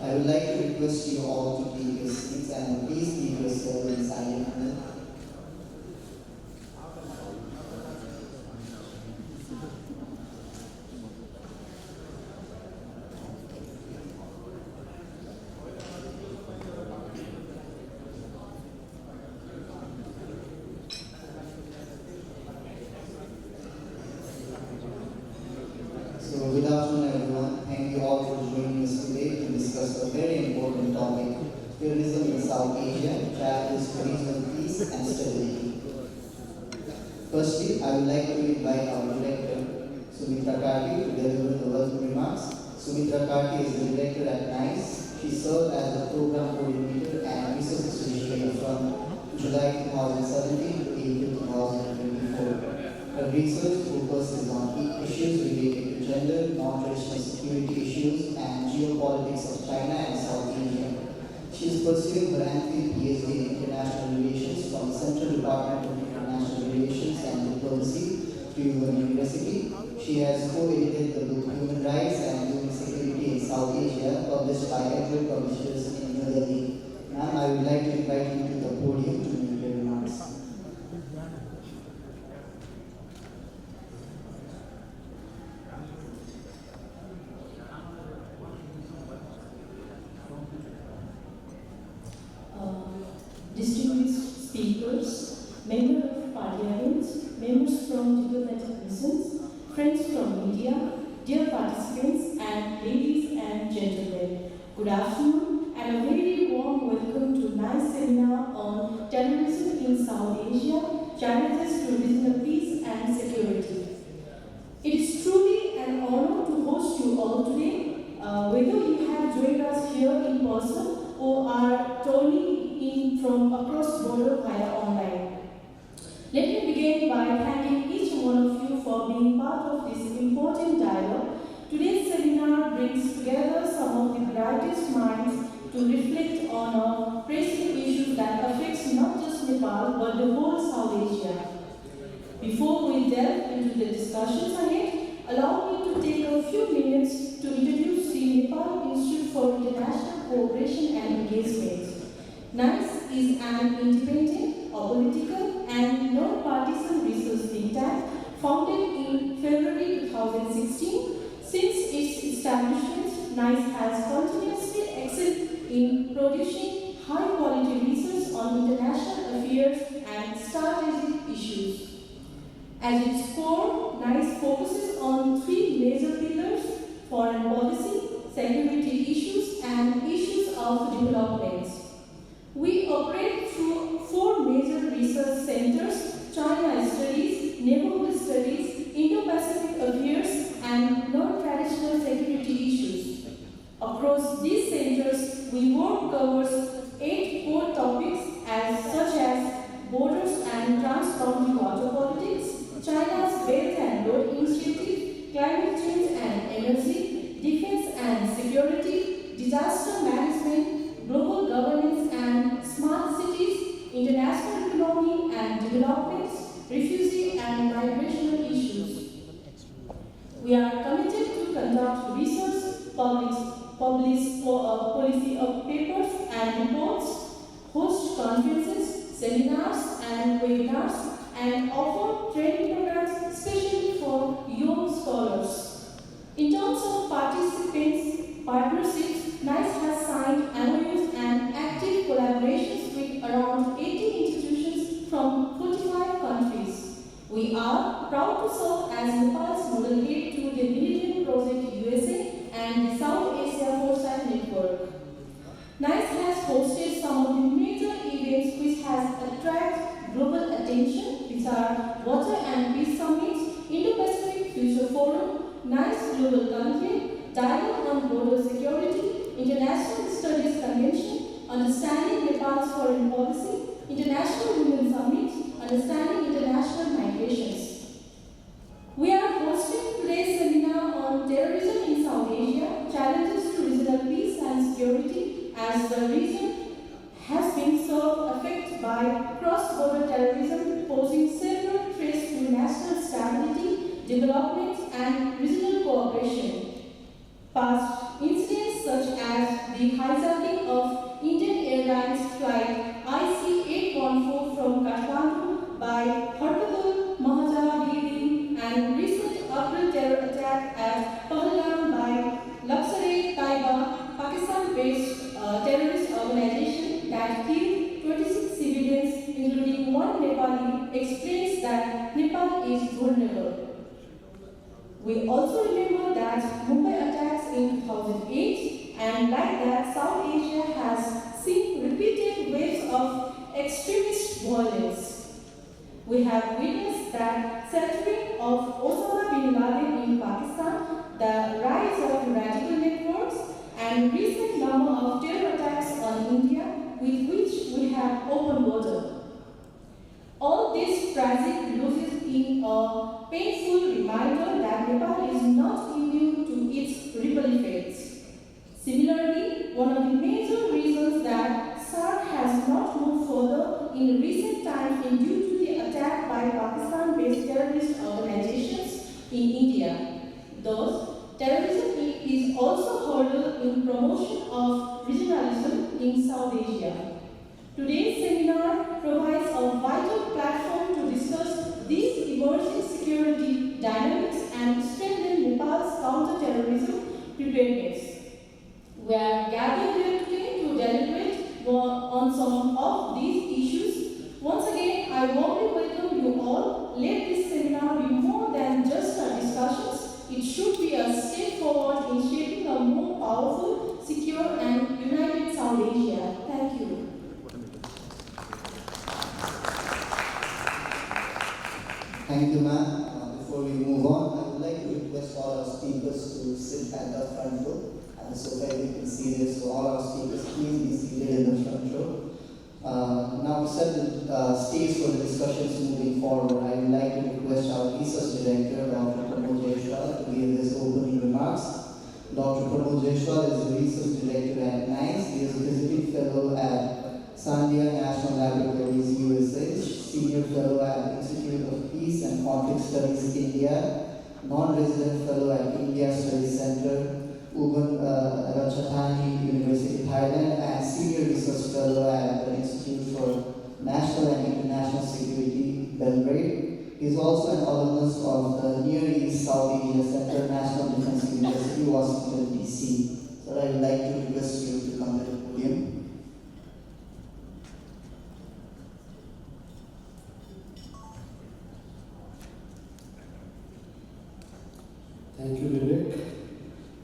I would like to request you all to take your seats and please keep yourself in silent mood. So good afternoon everyone. Thank you all for joining us today to discuss a very important topic, terrorism in South Asia, challenges to regional peace and stability. Firstly, I would like to invite our director, Sumitra Karti, to deliver the welcome remarks. Sumitra Karti is the director at NICE. She served as the program coordinator and research associate from July 2017 to April 2024. Her research focuses on issues related to gender, non-traditional security issues, and geopolitics of China and South Asia. She is pursuing her MPhil PhD in International Relations from the Central Department of International Relations and Diplomacy to Yuan University. She has co-edited the book Human Rights and Human Security in South Asia, published by Edward Publishers in New Delhi. Ma'am, I would like to invite you to the podium to make your remarks. Distinguished speakers, members of parliament, members from diplomatic missions, friends from media, dear participants, and ladies and gentlemen, good afternoon and a very warm welcome to NICE seminar on terrorism in South Asia, challenges to regional peace and security. It is truly an honor to host you all today, whether you have joined us here in person or are tuning in from across border via online. Let me begin by thanking each one of you for being part of this important dialogue. Today's seminar brings together some of the brightest minds to reflect on pressing issues that affect not just Nepal but the whole South Asia. Before we delve into the discussions ahead, allow me to take a few minutes to introduce the Nepal Institute for International Cooperation and Engagement. NICE is an independent, apolitical, and non-partisan research think tank founded in February 2016. Since its establishment, NICE has continuously excelled in producing high-quality research on international affairs and strategic issues. At its core, NICE focuses on three major pillars: foreign policy, security issues, and issues of development. We operate through four major research centers: China Studies, Neighborhood Studies, Indo-Pacific Affairs, and non-traditional security issues. Across these centers, we work covers 8 core topics such as borders and transboundary water politics, China's Belt and Road Initiative, climate change and energy, defense and security, disaster management, global governance and smart cities, international economy and development, refugee and migrational issues. We are committed to conduct research, publish policy papers and reports, host conferences, seminars and webinars, and offer training programs especially for young scholars. In terms of partnerships, NICE has signed MOUs and active collaborations with around 80 institutions from 45 countries. We are proud to serve as Nepal's model gate to the Millennium Project USA and the South Asia Foresight Network. NICE has hosted some of the major events which has attracted global attention, which are Water and Peace Summit, Indo-Pacific Future Forum, NICE Global Conclave, Dialogue on Border Security, International Studies Convention, Understanding Nepal's Foreign Policy, International Women Summit, Understanding International Migrations. We are hosting today's seminar on terrorism in South Asia, challenges to regional peace and security, as the region has been so affected by cross-border terrorism, posing several threats to national stability, development, and regional cooperation. Past incidents such as the one Nepali explains that Nepal is vulnerable. We also remember that Mumbai attacks in 2008, and like that, South Asia has seen repeated waves of extremist violence. We have witnessed that centering of Osama bin Laden in Pakistan, the rise of radical networks, and recent number of terror attacks on India, with which we have open border. All this tragic loses in a painful reminder that Nepal is not immune to its ripple effects. Similarly, one of the major reasons that SARC has not moved further in recent times is due to the attack by Pakistan-based terrorist organizations in India. Thus, terrorism is also hurdle in promotion of regionalism in South Asia. Today's seminar provides a vital platform to discuss these emerging security dynamics and strengthen Nepal's counter-terrorism preparedness. We are gathered here today to deliberate more on some of these issues. Once again, I warmly welcome you all. Let this seminar be more than just a discussion. It should be a step forward in shaping a more powerful, secure, and united South Asia. Thank you. Thank you, ma'am. Before we move on, I would like to request all our speakers to sit at the front row. And so that we can see this, so all our speakers, please be seated in the front row. Now to set the stage for the discussions moving forward, I would like to request our research director, Dr. Pramod Jaiswal, to give his opening remarks. Dr. Pramod Jaiswal is the research director at NICE. He is a visiting fellow at Sandia National Laboratories, USA, senior fellow at Institute of Peace and Conflict Studies, India, non-resident fellow at India Studies Center, Ubon Ratchathani University, Thailand, and senior research fellow at the Institute for National and International Security, Belgrade. He is also an alumnus of the Near East South Asia Center, National Defense University, Washington, D.C. So I would like to request you to come to the podium. Thank you, Vivek.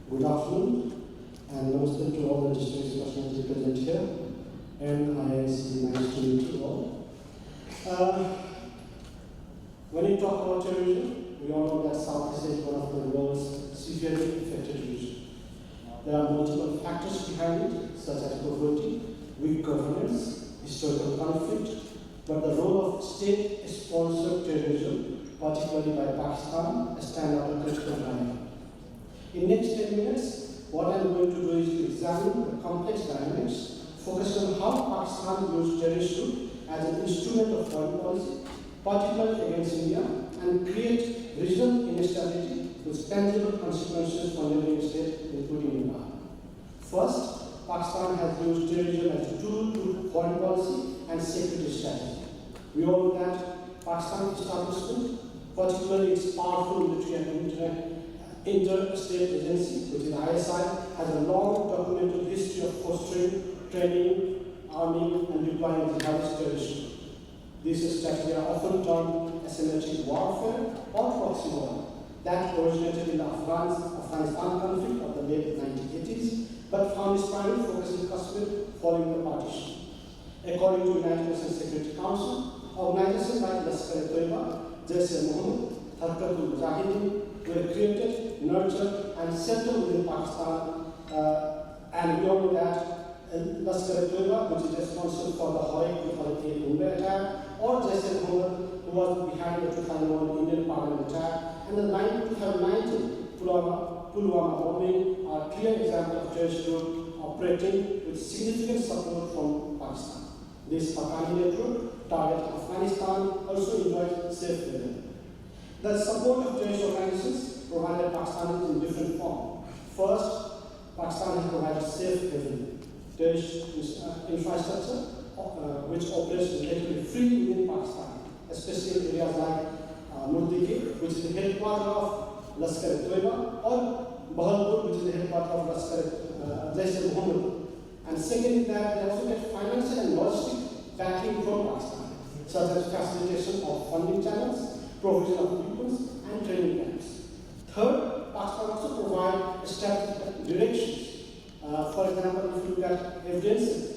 Good afternoon, and namaste to all the distinguished personalities present here, and IIC, nice to meet you all. When we talk about terrorism, we all know that South Asia is one of the world's severely affected regions. There are multiple factors behind it, such as poverty, weak governance, historical conflict, but the role of state-sponsored terrorism, particularly by Pakistan, stand out a critical manner. In next 10 minutes, what I'm going to do is to examine the complex dynamics, focus on how Pakistan used terrorism as an instrument of foreign policy, particularly against India, and create regional instability with tangible consequences for neighboring states, including Nepal. First, Pakistan has used terrorism as a tool to foreign policy and security strategy. We all know that Pakistan's establishment, particularly its powerful military and interstate agency, which is ISI, has a long documented history of fostering, training, arming, and deploying jihadist terrorism. These strategies are often termed asymmetric warfare or proxy war that originated in the Afghanistan conflict of the late 1980s, but found its primary focus in Kashmir following the partition. According to United Nations Security Council, organizations like Lashkar-e-Taiba, Jaish-e-Mohammed, Harkatul Mujahideen were created, nurtured, and settled within Pakistan, and we all know that Lashkar-e-Taiba, which is responsible for the Horek 2008 Mumbai attack, or Jaish-e-Mohammed, who was behind the 2001 Indian Parliament attack, and the 2019 Pulwama bombing are clear examples of terrorist group operating with significant support from Pakistan. This Haqqani network target Afghanistan also enjoys safe haven. The support of terrorist organizations provided Pakistan in different forms. First, Pakistan has provided safe haven, terrorist infrastructure, which operates relatively freely within Pakistan, especially in areas like Murdiki, which is the headquarters of Lashkar-e-Taiba, or Bahalpur, which is the headquarters of Jaish-e-Mohammed. And second is that they also get financial and logistic backing from Pakistan. such as facilitation of funding channels, provision of weapons, and training camps. Third, Pakistan also provides strategic directions. For example, if you look at evidence,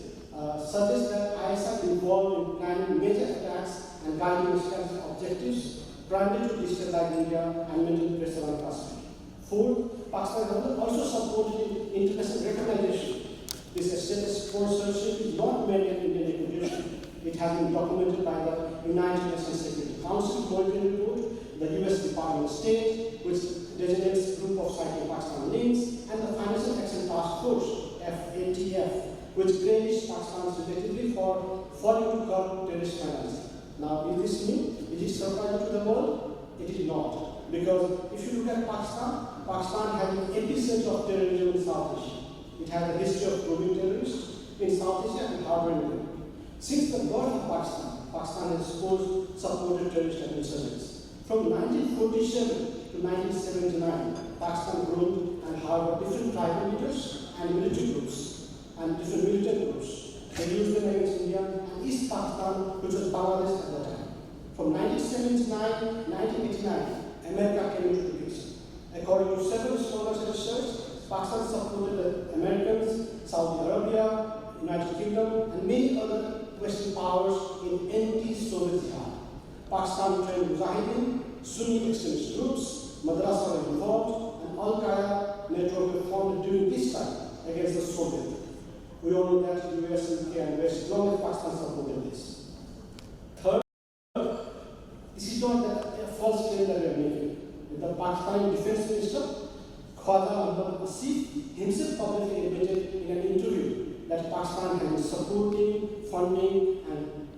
suggests that ISI involved in planning major attacks and guiding strategic objectives, primarily to destabilize India and maintain pressure on Kashmir. Fourth, Pakistan has also supported international recognition. This status sponsorship is not merely an Indian recognition. It has been documented by the United Nations Security Council monitoring report, the US Department of State, which designates Group of Cycling Pakistan links, and the Financial Action Task Force, FATF, which graded Pakistan relatively for falling to curb terrorist financing. Now, is this new? Is it surprising to the world? It is not. Because if you look at Pakistan, Pakistan has an epicenter of terrorism in South Asia. It has a history of probing terrorists in South Asia and harboring them. Since the birth of Pakistan, Pakistan has supported terrorist insurgents. From 1947 to 1979, Pakistan grew and harbored different tribal leaders and military groups and different militant groups. They used them against India and East Pakistan, which was Bangladesh at the time. From 1979 to 1989, America came into the picture. According to several scholars and research, Pakistan supported the Americans, Saudi Arabia, United Kingdom, and many other Western powers in anti-Soviet jihad. Pakistan trained Mujahideen, Sunni extremist groups, madrasa were involved, and Al-Qaeda network were formed during this time against the Soviet. We all know that the US, UK, and West long as Pakistan supported this. Third, this is not a false claim that we are making. The Pakistani Defense Minister, Khwaja Ahmad Asif, himself publicly admitted in an interview that Pakistan has been supporting, funding, and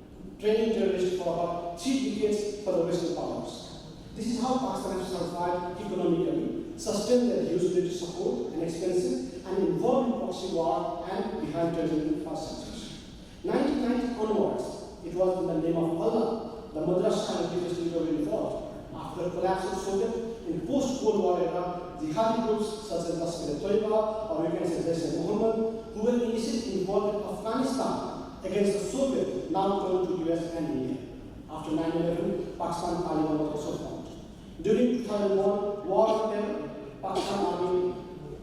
training terrorists for about 3 decades for the Western powers. This is how Pakistan has survived economically, sustained their huge military support and expenses, and involved in proxy war and behind terrorism infrastructures. 1990 onwards, it was in the name of Allah, the madrasa and religious were involved. After the collapse of Soviet, in post-Cold War era, jihadi groups such as Lashkar-e-Toiba, or we can say Jaish-e-Mohammed, who were initially involved in Afghanistan against the Soviet, now turned to US and India. After 9/11, Pakistan Taliban was also formed. During 2001 war on terror, Pakistan army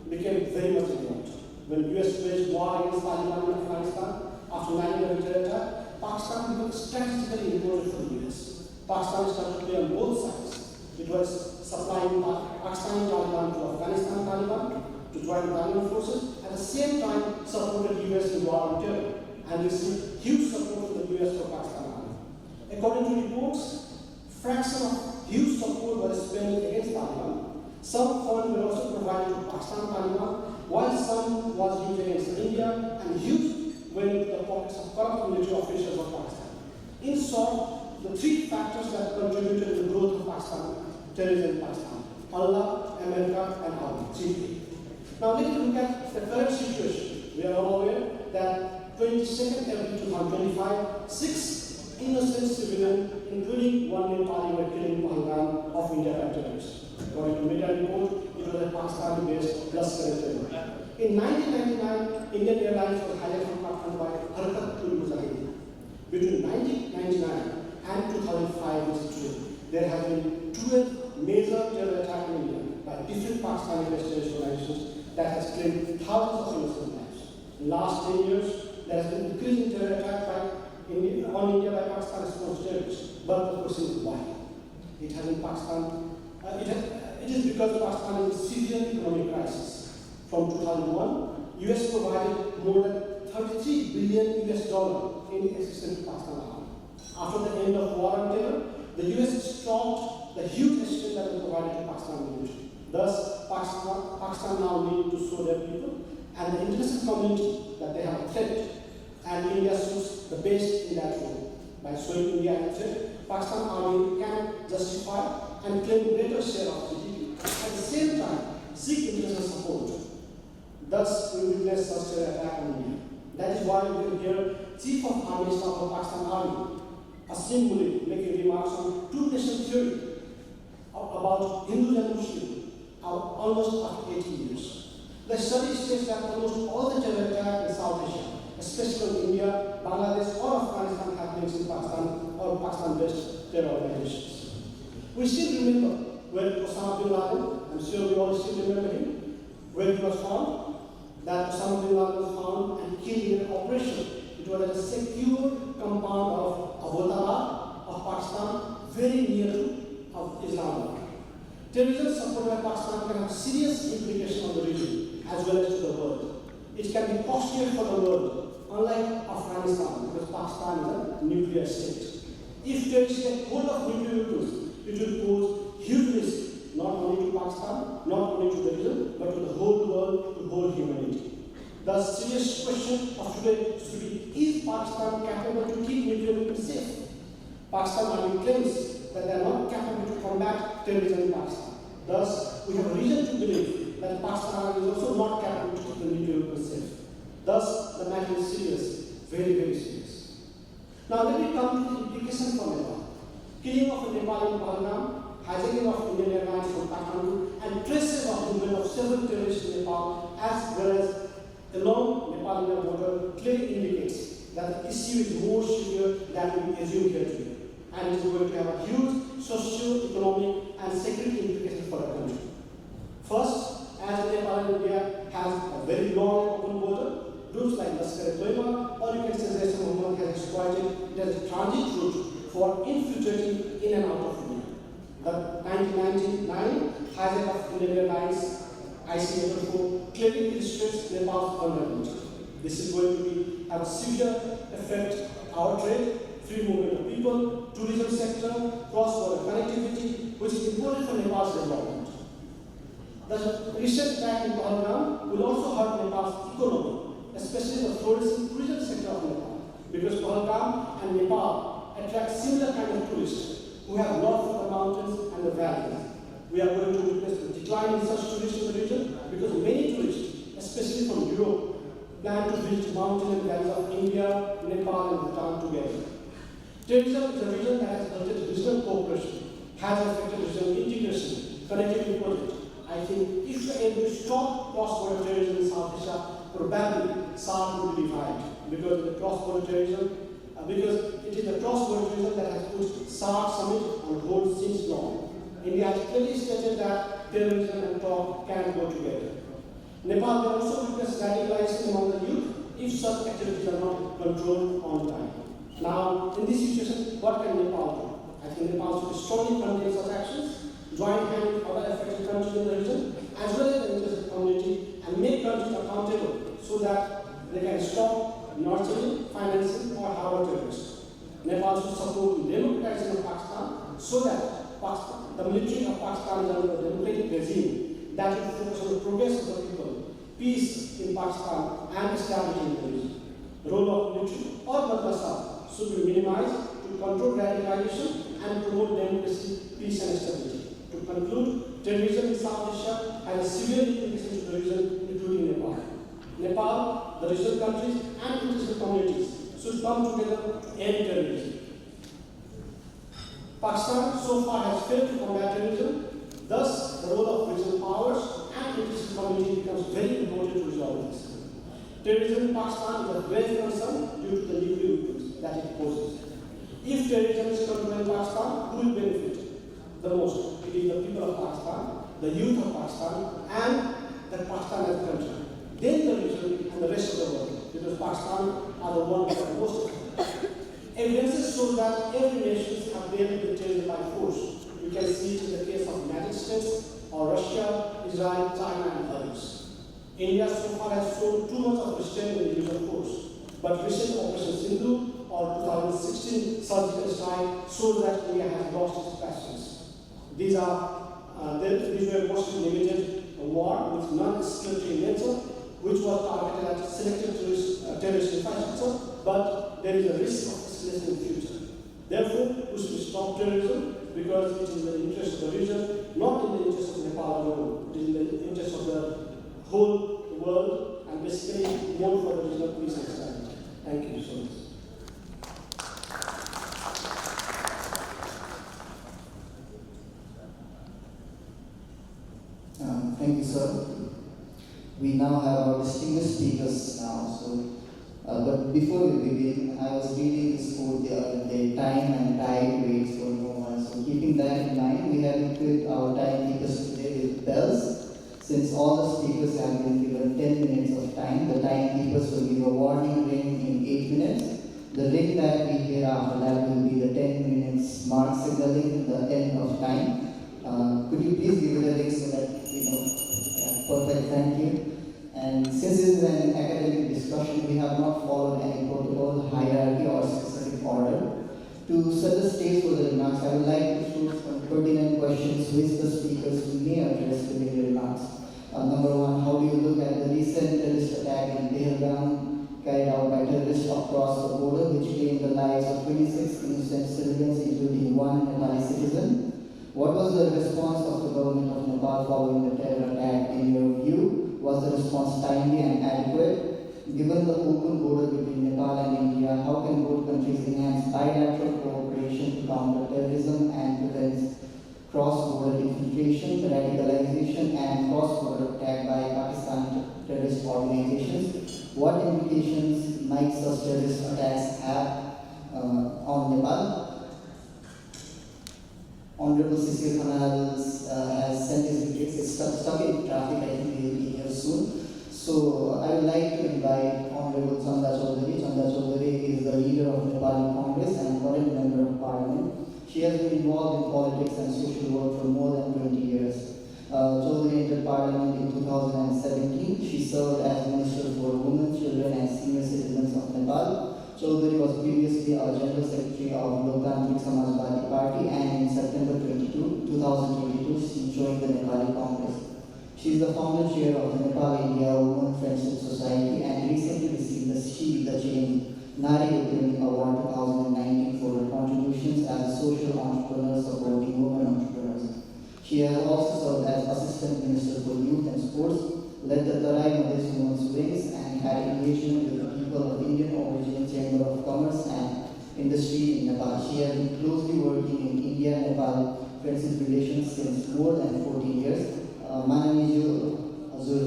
became very much involved. When US waged war against Taliban in Afghanistan after 9/11 terror attack, Pakistan became strategically important for the US. Pakistan started to play on both sides. It was supplying Pakistani Taliban to Afghanistan Taliban to join the Taliban forces, at the same time supported US in war on terror and received huge support from the US for Pakistan army. According to reports, fraction of huge support was spent against Taliban. Some funds were also provided to Pakistan Taliban, while some was used against India, and huge went into the pockets of corrupt military officials of Pakistan. In short, the 3 factors that contributed to the growth of Pakistan, terrorism in Pakistan: Allah, America, and army. Chiefly. Now let's look at the current situation. We are all aware that 22nd April 2025, 6 innocent civilians, including one Nepali, were killed in Pahalgam of India by terrorists. According to media report, it was a Pakistani-based Lashkar-e-Toiba. In 1999, Indian Airlines was hijacked from Pakistan by Harkat-ul-Mujahideen. Between 1999 and 2005, which is today, there have been 12 major terror attacks in India by different Pakistani-based terrorist organizations that has claimed thousands of innocent lives. In the last 10 years, there has been increasing terror attacks on India by Pakistan-sponsored terrorists. But the question is why? It has in Pakistan. It is because Pakistan is in severe economic crisis. From 2001, US provided more than $33 billion in assistance to Pakistan army. After the end of war on terror, the US stopped the huge assistance that was provided to Pakistan military. Thus, Pakistan now needs to show their people and the international community that they have a threat, and India suits the best in that role. By showing India a threat, Pakistan army can justify and claim greater share of GDP. At the same time, seek international support. Thus, we witness such an attack on India. That is why you can hear Chief of Army Staff of Pakistan Army, Asim Mulek, making remarks on two-nation theory about Hindus and Muslims almost after 80 years. The study states that almost all the terror attacks in South Asia, especially in India, Bangladesh, or Afghanistan, have links in Pakistan or Pakistan-based terror organizations. We still remember where Osama bin Laden, I'm sure we all still remember him, where he was found, that Osama bin Laden was found and killed in an operation. It was at a secure compound of Abbottabad of Pakistan, very near to Islamabad. Terrorism supported by Pakistan can have serious implications on the region as well as to the world. It can be costlier for the world, unlike Afghanistan, because Pakistan is a nuclear state. If terrorists get hold of nuclear weapons, it will pose huge risk not only to Pakistan, not only to the region, but to the whole world, to whole humanity. The serious question of today should be, is Pakistan capable to keep nuclear weapons safe? Pakistan Army claims that they are not capable to combat terrorism in Pakistan. Thus, we have a reason to believe that Pakistan Army is also not capable to keep the nuclear weapons safe. Thus, the matter is serious, very, very serious. Now, let me come to the implication for Nepal. Killing of a Nepali Pahalgam, hijacking of Indian Airlines from Kathmandu, and traces of movement of several terrorists in Nepal, as well as along Nepal-India border, clearly indicates that the issue is more severe than we assume here today, and it is going to have a huge socio-economic and security implications for our country. First, as Nepal and India has a very long open border, groups like Lashkar-e-Toiba, or you can say Jaish-e-Mohammed has exploited it as a transit route for infiltrating in and out of India. The 1999 hijack of Indian Airlines IC-804 clearly illustrates Nepal's vulnerability. This is going to have a severe effect our trade, free movement of people, tourism sector, cross-border connectivity, which is important for Nepal's development. The recent attack in Pahalgam will also hurt Nepal's economy, especially the tourism sector of Nepal, because Pahalgam and Nepal attract similar kind of tourists who have love for the mountains and the valleys. We are going to witness a decline in such tourists in the region because many tourists, especially from Europe, plan to visit mountains and valleys of India, Nepal, and Bhutan together. Terrorism is a region that has altered regional cooperation, has affected regional integration, connectivity project. I think if we are able to stop cross-border terrorism in South Asia, probably SAARC will be revived because the cross-border terrorism, because it is the cross-border terrorism that has put SAARC summit on hold since long. India has clearly stated that terrorism and talk can go together. Nepal will also witness radicalization among the youth if such activities are not controlled on time. Now, in this situation, what can Nepal do? I think Nepal should strongly condemn such actions, join hands with other affected countries in the region, as well as the interested community, and make countries accountable so that they can stop nurturing, financing, or harbor terrorists. Nepal should support the democratization of Pakistan so that the military of Pakistan is under a democratic regime that will focus on the progress of the people, peace in Pakistan, and establishing the region. The role of military or madrasa should be minimized to control radicalization and promote democracy, peace, and stability. To conclude, terrorism in South Asia has a severe implication to the region, including Nepal. Nepal, the regional countries, and international communities should come together to end terrorism. Pakistan so far has failed to combat terrorism, thus the role of regional powers and international community becomes very important to resolve this. Terrorism in Pakistan is a grave concern due to the nuclear weapons that it poses. If terrorism is controlled in Pakistan, who will benefit the most? It is the people of Pakistan, the youth of Pakistan, and the Pakistan as a country. Then the region and the rest of the world, because Pakistan are the ones that are most affected. Evidences show that every nation have dealt with terrorism by force. You can see it in the case of the United States, or Russia, Israel, China, and others. India so far has shown too much of restraint in the use of force, but recent Operation Sindhu or 2016 surgical strike shows that India has lost its passions. These were mostly limited war with non-escalatory nature, which was targeted at selected terrorist infrastructure, but there is a risk of escalation in the future. Therefore, we should stop terrorism because it is in the interest of the region, not in the interest of Nepal alone. It is in the interest of the whole world and basically more for the regional peace and stability. Thank you so much. Thank you, sir. We now have our distinguished speakers now. So But before we begin, I was reading this quote the other day: time and tide waits for no one. So keeping that in mind, we have equipped our timekeepers today with bells. Since all the speakers have been given 10 minutes of time, the timekeepers will give a warning ring in 8 minutes. The ring that we hear after that will be the 10 minutes mark signaling the end of time. Could you please give it a ring so that we know? Yeah, perfect, thank you. And since this is an academic discussion, we have not followed any protocol, hierarchy, or specific order. To set the stage for the remarks, I would like to shoot some pertinent questions which the speakers may address during the remarks. Number one, how do you look at the recent terrorist attack in Tehran carried out by terrorists across the border, which claimed the lives of 26 innocent civilians, including one Nepali citizen? What was the response of the government of Nepal following the terror attack in your view? Was the response timely and adequate? Given the open border between Nepal and India, how can both countries enhance bilateral cooperation to counter terrorism and prevent cross-border infiltration, radicalization, and cross-border attack by Pakistan terrorist organizations? What implications might such terrorist attacks have on Nepal? Honorable Cecil Khanal has sent his details. It's stuck in traffic. I think he'll be here soon. So I would like to invite Honorable Chanda Chaudhary. Chanda Chaudhary is the leader of Nepali Congress and current member of Parliament. She has been involved in politics and social work for more than 20 years. Chaudhary entered Parliament in 2017. She served as Minister for Women, Children and Senior Citizens of Nepal. Chaudhary was previously a General Secretary of Lokantrik Samajwadi Party, and in September 2022, she joined the Nepali Congress. She is the founder chair of the Nepal India Women Friendship Society and recently received the She the Change Nari Udyami Award 2019 for her contributions as a social entrepreneur supporting women entrepreneurs. She has also served as Assistant Minister for Youth and Sports, led the Tarai Madhesh Women's Wings, and had engagement with the people of Indian origin Chamber of Commerce and Industry in Nepal. She has been closely working in India-Nepal friendship relations since more than 14 years. माननीय हजुर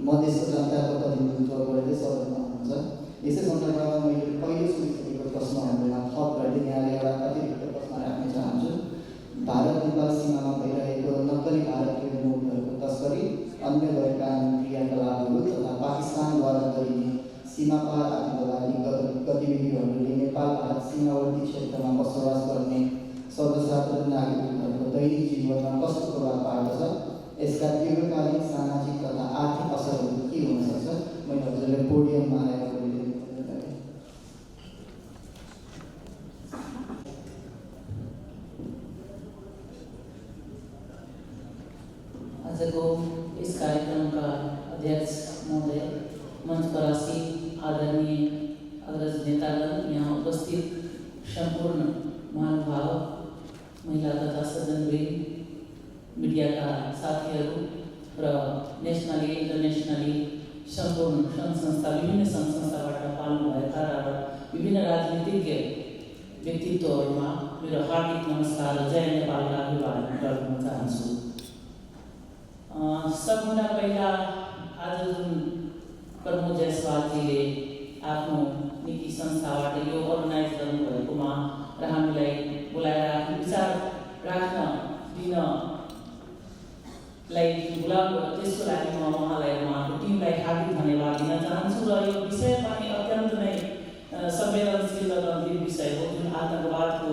मधेसको जनताको प्रतिनिधित्व गर्दै सदनमा हुनुहुन्छ। यसै सन्दर्भमा मैले पहिले सोधिसकेको प्रश्नहरूमा थप गर्दै यहाँले एउटा अतिरिक्त प्रश्न राख्न चाहन्छु। भारत नेपाल सीमामा भइरहेको नक्कली भारतीय नोटहरूको तस्करी, अन्य गैरकानुनी क्रियाकलापहरू तथा पाकिस्तानद्वारा गरिने सीमापार आतङ्कवादी गतिविधिहरूले नेपाल भारत सीमावर्ती क्षेत्रमा बसोबास गर्ने सर्वसाधारण नागरिकहरूको दैनिक जीवनमा कस्तो प्रभाव पार्दछ? यसका दीर्घकालीन सामाजिक तथा आर्थिक असरहरू के हुन सक्छ? मैले हजुरलाई पोडियममा आएर बोलिदिनु। आजको इस कार्यक्रम का अध्यक्ष महोदय, मंच पर आसीन आदरणीय अग्रज नेतागण, यहाँ उपस्थित संपूर्ण महानुभाव, महिला तथा सज्जनवृन्द, मीडिया का साथीहरू र नेशनली इन्टरनेशनली सम्पूर्ण सङ्घ संस्था, विभिन्न सङ्घ संस्थाबाट पाल्नुभएका र विभिन्न राजनीतिज्ञ व्यक्तित्वहरूमा मेरो हार्दिक नमस्कार र जय नेपालका अभिवादन गर्न चाहन्छु। सबभन्दा पहिला आज जुन प्रमोद जायसवालजीले आफ्नो निजी संस्थाबाट यो अर्गनाइज गर्नुभएकोमा र हामीलाई बोलाएर विचार राख्न दिन लाई बोलाउनु, त्यसको लागि म उहाँलाई उहाँको टिमलाई हार्दिक धन्यवाद दिन चाहन्छु। र यो विषय पनि अत्यन्त नै संवेदनशील र गम्भीर विषय हो, जुन आतङ्कवादको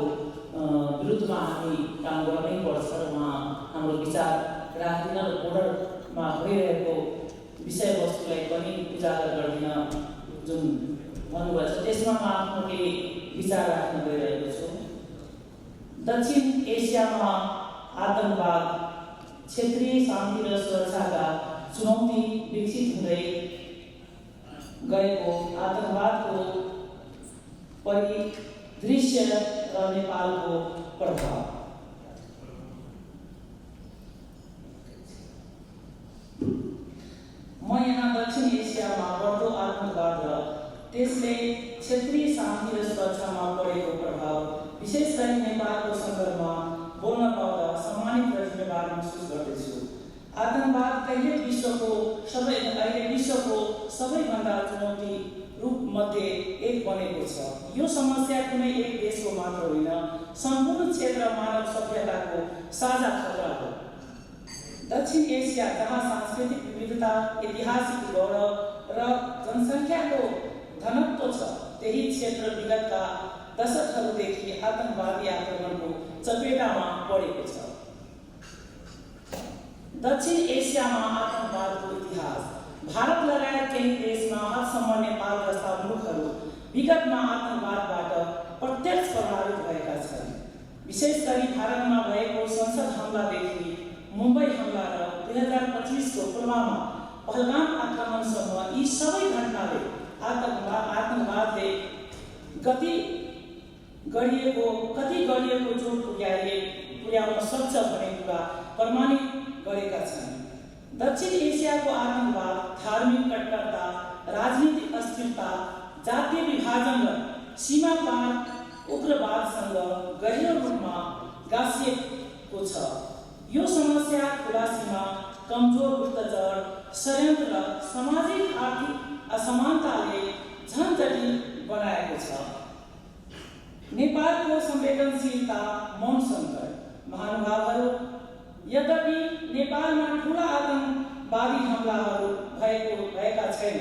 विरुद्धमा हामी काम गर्नै पर्छ र उहाँ हाम्रो विचार राख्दिन र बोर्डरमा भइरहेको विषयवस्तुलाई पनि उजागर गर्दिन जुन भन्नुभएको छ, त्यसमा म आफ्नो केही विचार राख्न गइरहेको छु। दक्षिण एसियामा आतङ्कवाद, क्षेत्रीय शान्ति र सुरक्षाका चुनौती विकसित हुँदै गएको आतङ्कवादको परिदृश्य र नेपालको प्रभाव। म यहाँ दक्षिण एसियामा बढ्दो आतङ्कवाद र त्यसले क्षेत्रीय शान्ति र सुरक्षामा परेको प्रभाव, विशेष गरी नेपालको सन्दर्भमा बोल्न पाउँदा सम्मानित र जिम्मेवार महसुस गर्दैछु। आतङ्कवाद अहिले विश्वको सबैभन्दा चुनौती रूप मध्ये एक बनेको छ। यो समस्या कुनै एक देशको मात्र होइन, सम्पूर्ण क्षेत्र मानव सभ्यताको साझा खतरा हो। दक्षिण एसिया, जहाँ सांस्कृतिक विविधता, ऐतिहासिक गौरव र जनसङ्ख्याको घनत्व छ, त्यही क्षेत्र विगतका दशकहरूदेखि आतंकवादी आक्रमणको चपेटामा परेको छ। दक्षिण एसियामा आतंकवादको इतिहास। भारत लगायत केही देशमा, हदसम्म नेपाल जस्ता मुलुकहरू विगतमा आतंकवादबाट प्रत्यक्ष प्रभावित भएका छन्। विशेष गरी भारतमा भएको संसद हमलादेखि मुम्बई हमला र 2025 को पुलवामा पहलगाम आक्रमणसम्म यी सबै घटनाले आतंकवादले कति गरिएको चोट पुर्याउन सक्छ भन्ने कुरा प्रमाणित गरेका छन्। दक्षिण एसियाको आतंकवाद धार्मिक कट्टरता, राजनीतिक अस्थिरता, जातीय विभाजन र सीमा पार उग्रवादसँग गहिरो रूपमा गाँसिएको छ। यो समस्या खुला सीमा, कमजोर गुप्तचर, षड्यन्त्र र सामाजिक आर्थिक असमानताले झन जटिल बनाएको छ। नेपालको संवेदनशीलता, मौन सङ्कट। महानुभावहरू, यद्यपि नेपालमा ठुला आतंकवादी हमलाहरू भएका छैन,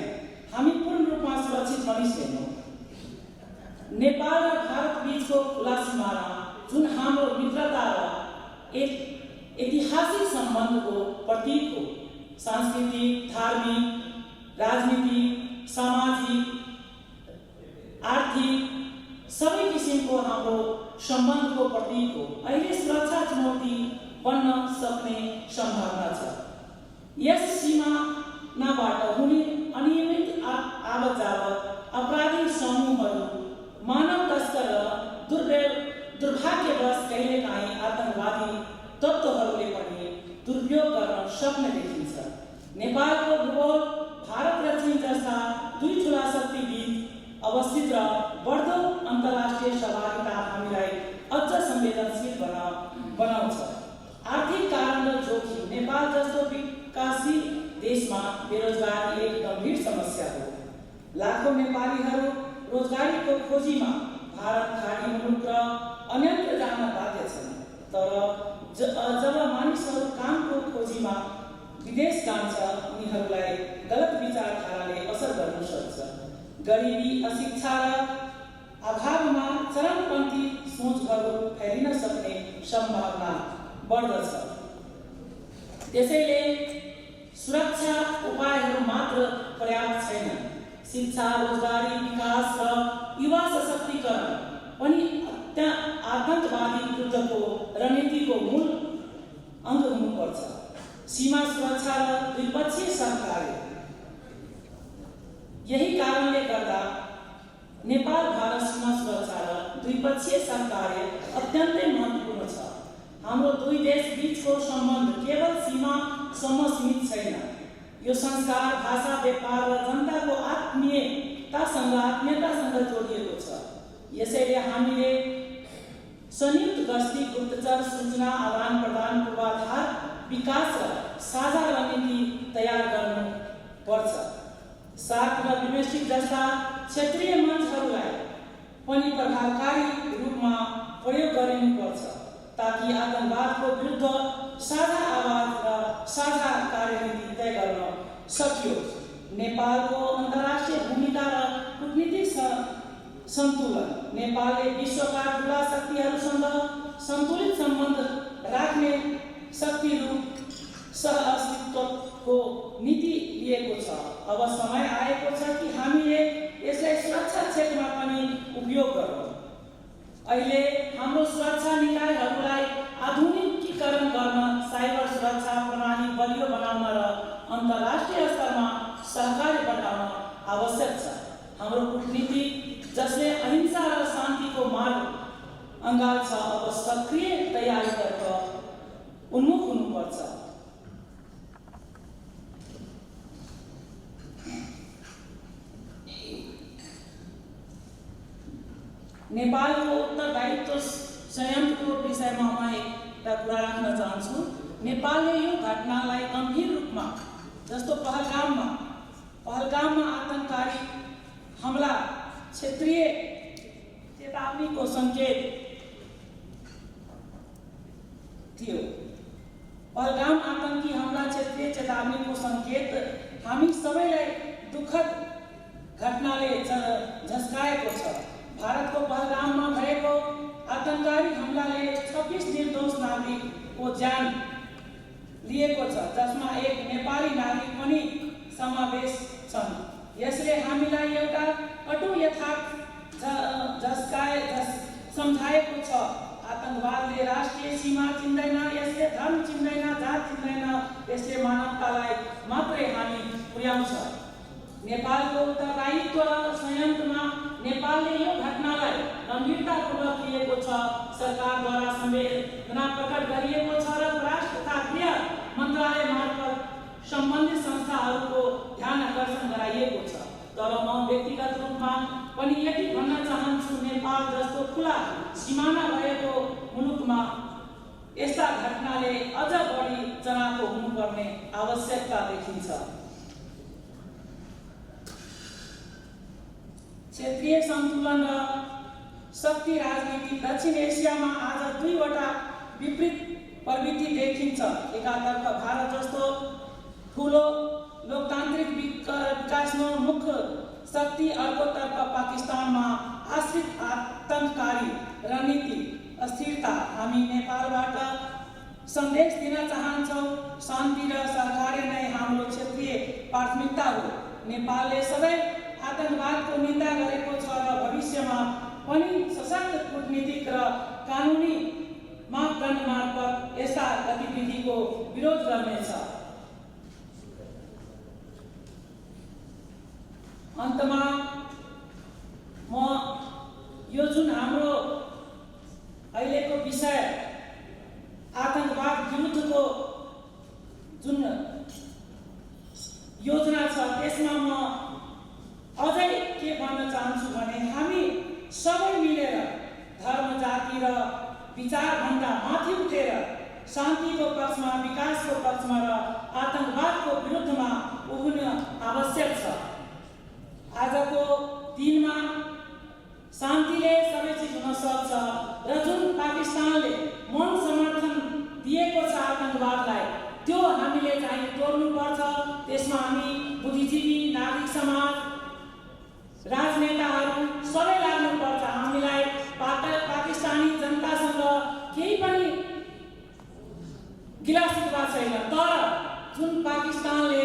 हामी पूर्ण रूपमा सुरक्षित बनिसकेनौँ। नेपाल र भारत बीचको खुला सिमाना, जुन हाम्रो मित्रता र एक ऐतिहासिक सम्बन्धको प्रतीक हो, सांस्कृतिक, धार्मिक, राजनीतिक, सामाजिक, आर्थिक सबै किसिमको हाम्रो सम्बन्धको प्रतीक हो, अहिले सुरक्षा चुनौती बन्न सक्ने सम्भावना छ। यस सीमानाबाट हुने अनियमित आवत-जावत, अपराधी समूहहरू, मानव तस्कर र दुर्भाग्यवश कहिलेकाहीँ आतंकवादी तत्त्वहरूले पनि दुरुपयोग गर्न सक्ने देखिन्छ। नेपालको भूगोल भारत र चीन जस्ता दुई ठुला शक्तिबीच अवस्थित र बढ्दो अन्तर्राष्ट्रिय सहभागिता हामीलाई अझ संवेदनशील बनाउँछ। आर्थिक कारण र जोखिम। नेपाल जस्तो विकासशील देशमा बेरोजगारी एक गम्भीर समस्या हो। लाखौं नेपालीहरू रोजगारीको खोजीमा भारत, खाडी मुलुक र अन्यत्र जान बाध्य छन्। तर जब मानिसहरू कामको खोजीमा विदेश जान्छ, उनीहरूलाई गलत विचारधाराले असर गर्न सक्छ। गरिबी, अशिक्षा र अभावमा चरमपन्थी सोचहरू फैलिन सक्ने सम्भावना बढ्दछ। त्यसैले सुरक्षा उपायहरू मात्र पर्याप्त छैनन्। शिक्षा, रोजगारी, विकास र युवा सशक्तिकरण पनि आतंकवादी विरुद्धको रणनीतिको मूल अङ्ग हुनुपर्छ। सीमा सुरक्षा र द्विपक्षीय सहकार्य। यही कारणले गर्दा नेपाल भारत सीमा सुरक्षा र द्विपक्षीय सहकार्य अत्यन्तै महत्त्वपूर्ण छ। हाम्रो दुई देश बीचको सम्बन्ध केवल सीमासम्म सीमित छैन। यो संस्कार, भाषा, व्यापार र जनताको आत्मीयतासँग जोडिएको छ। यसैले हामीले संयुक्त गस्ती, गुप्तचर, सूचना आदान-प्रदान, पूर्वाधार विकास र साझा रणनीति तयार गर्नुपर्छ। सार्क र बिमस्टेक जस्ता क्षेत्रीय मञ्चहरूलाई पनि प्रभावकारी रूपमा प्रयोग गरिनुपर्छ, ताकि आतंकवादको विरुद्ध साझा आवाज र साझा कार्यनीति तय गर्न सकियोस्। नेपालको अन्तर्राष्ट्रिय भूमिका र कूटनीतिक सन्तुलन। नेपालले विश्वका ठुला शक्तिहरूसँग सन्तुलित सम्बन्ध राख्ने शक्तिरूप सहअस्तित्वको नीति लिएको छ। अब समय आएको छ कि हामीले यसलाई सुरक्षा क्षेत्रमा पनि उपयोग गरौँ। अहिले हाम्रो सुरक्षा निकायहरूलाई आधुनिकीकरण गर्न, साइबर सुरक्षा प्रणाली बलियो बनाउन र अन्तर्राष्ट्रिय स्तरमा सहकार्य बढाउन आवश्यक छ। हाम्रो कूटनीति जसले अहिंसा र शान्तिको मार्ग अँगाल्छ, अब सक्रिय तयारीतर्फ उन्मुख हुनुपर्छ। नेपालको उत्तरदायित्व संयमको विषयमा म एउटा कुरा राख्न चाहन्छु। नेपालले यो घटनालाई गम्भीर रूपमा, जस्तो पहलगाममा आतंककारी हमला को सङ्केत थियो। पहलगाम आतंकी हमला क्षेत्रीय चेतावनीको सङ्केत हामी सबैलाई दुःखद घटनाले झस्काएको छ। भारतको पहलगाममा भएको आतङ्ककारी हमलाले 26 निर्दोष नागरिकको ज्यान लिएको छ, जसमा एक नेपाली नागरिक पनि समावेश छन्। यसले हामीलाई एउटा कटु यथार्थ सम्झाएको छ। आतङ्कवादले राष्ट्रिय सीमा चिन्दैन, यसले धर्म चिन्दैन, जात चिन्दैन, यसले मानवतालाई मात्रै हानि पुर्याउँछ। नेपालको उत्तरदायित्व र संयन्त्रमा नेपालले यो घटनालाई गम्भीरतापूर्वक लिएको छ। सरकारद्वारा संवेदना प्रकट गरिएको छ र राष्ट्र तथा गृह मन्त्रालय मार्फत सम्बन्धित संस्थाहरूको ध्यान आकर्षण गराइएको छ। तर म व्यक्तिगत रूपमा पनि यति भन्न चाहन्छु, नेपाल जस्तो खुला सिमाना भएको मुलुकमा यस्ता घटनाले अझ बढी चनाखो हुनुपर्ने आवश्यकता देखिन्छ। क्षेत्रीय सन्तुलन र शक्ति राजनीति दक्षिण एसियामा आज दुईवटा विपरीत प्रवृत्ति देखिन्छ। एकातर्फ भारत जस्तो ठुलो लोकतान्त्रिक विकासोन्मुख शक्ति, अर्कोतर्फ पाकिस्तानमा आश्रित आतङ्ककारी रणनीति अस्थिरता। हामी नेपालबाट सन्देश दिन चाहन्छौँ, शान्ति र सहकार्य नै हाम्रो क्षेत्रीय प्राथमिकता हो। नेपालले सधैँ आतङ्कवादको निन्दा गरेको छ र भविष्यमा पनि सशक्त कूटनीतिक र कानुनी मापदण्ड मार्फत यस्ता गतिविधिको विरोध गर्नेछ। अन्तमा म यो जुन हाम्रो अहिलेको विषय आतङ्कवाद विरुद्धको जुन योजना छ, त्यसमा म अझै के भन्न चाहन्छु भने हामी सबै मिलेर धर्म, जाति र विचारभन्दा माथि उठेर शान्तिको पक्षमा, विकासको पक्षमा र आतङ्कवादको विरुद्धमा उभिनु आवश्यक छ। आजको दिनमा शान्तिले सबै चिज हुन सक्छ र जुन पाकिस्तानले मौन समर्थन दिएको छ आतङ्कवादलाई, त्यो हामीले चाहिँ तोड्नुपर्छ। त्यसमा हामी बुद्धिजीवी, नागरिक समाज, राजनेताहरू सबै लाग्नुपर्छ। हामीलाई पाकिस्तानी जनतासँग केही पनि गिलासितवा छैन, तर जुन पाकिस्तानले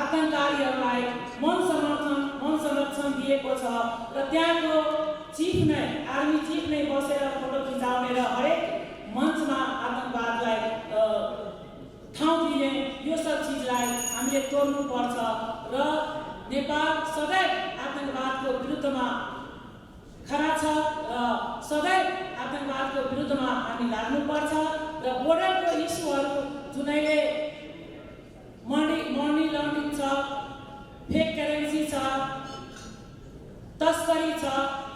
आतङ्ककारीहरूलाई मौन संरक्षण दिएको छ र त्यहाँको चिफ नै, आर्मी चिफ नै बसेर फोटो खिचाउने र हरेक मञ्चमा आतङ्कवादलाई ठाउँ दिने, यो सब चिजलाई हामीले तोड्नुपर्छ र नेपाल सधैँ आतङ्कवादको विरुद्धमा खडा छ र सधैँ आतङ्कवादको विरुद्धमा हामी लाग्नुपर्छ र बोर्डरको इस्युहरू जुनैले मनी लन्ड्रिङ छ, फेक करेन्सी छ, तस्करी छ,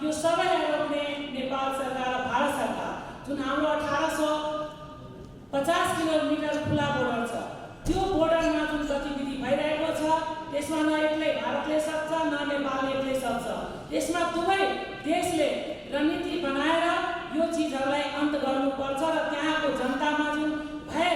यो सबैलाई रोक्ने नेपाल सरकार र भारत सरकार जुन हाम्रो 1850 किलोमिटर खुला बोर्डर छ, त्यो बोर्डरमा जुन गतिविधि भइरहेको छ त्यसमा न एक्लै भारतले सक्छ, न नेपालले एक्लै सक्छ। त्यसमा दुवै देशले रणनीति बनाएर यो चिजहरूलाई अन्त गर्नुपर्छ र त्यहाँको जनतामा जुन भय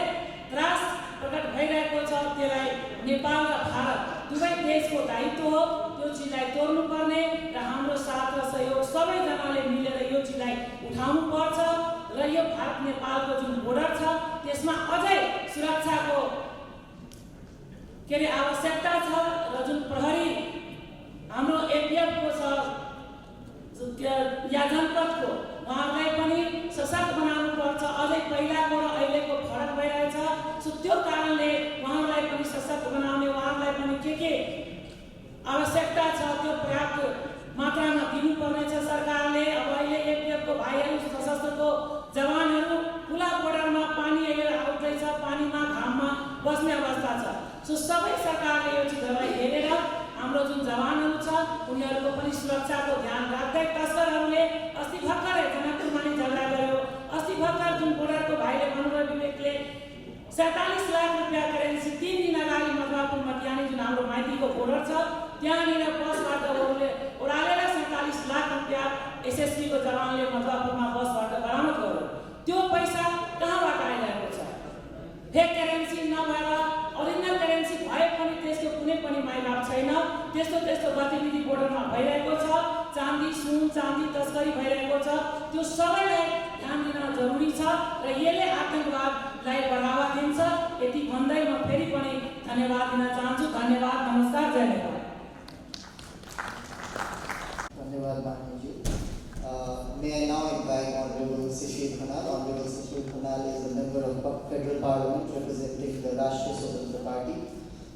त्रास प्रकट भइरहेको छ त्यसलाई नेपाल र भारत दुवै देशको दायित्व हो। त्यो चिजलाई तोड्नुपर्ने र हाम्रो साथ र सहयोग सबैजनाले मिलेर यो चिजलाई उठाउनु पर्छ र यो भारत नेपालको जुन बोर्डर छ त्यसमा अझै सुरक्षाको आवश्यकता छ र जुन प्रहरी हाम्रो एपिएफको छ या जनपदको, उहाँहरूलाई पनि सशक्त बनाउनु पर्छ। अझै पहिलाको र अहिलेको फरक भइरहेछ, सो त्यो कारणले उहाँहरूलाई पनि सशक्त बनाउने, उहाँहरूलाई पनि के आवश्यकता छ त्यो पर्याप्त मात्रामा दिनुपर्नेछ सरकारले। अब अहिले एपिएफको भाइहरू, सशस्त्रको जवानहरू खुला बोर्डरमा पानी हेरेर आउँदैछ, पानीमा घाममा बस्ने अवस्था छ। सो सबै सरकारले यो चिजहरूलाई हेरेर हाम्रो जुन जवानहरू छ उनीहरूको पनि सुरक्षाको ध्यान राख्दै, तस्करहरूले अस्ति भर्खरै जनकपुरमा नि झगडा गर्यो, अस्ति भर्खर जुन बोर्डरको भाइले भन्नुभयो विवेकले 47 लाख रुपियाँ करेन्सी 3 दिन अगाडि मधुवापुरमा, त्यहाँनिर जुन हाम्रो माइतीको बोर्डर छ त्यहाँनिर बसबाट उडालेर 47 लाख रुपियाँ एसएसबीको जवानले मधुवापुर सुन चाँदी तस्करी भइरहेको छ त्यो सबैलाई ध्यान दिन जरुरी छ र यसले आतंकवादलाई बढावा दिन्छ। यति भन्दै म फेरि पनि धन्यवाद दिन चाहन्छु। धन्यवाद, नमस्कार, जय नेपाल। धन्यवाद माननीय जी। May I now invite Honorable Shishir Khanal. Honorable Shishir Khanal is a member of Federal Parliament representing the Rashtriya Swatantra Party.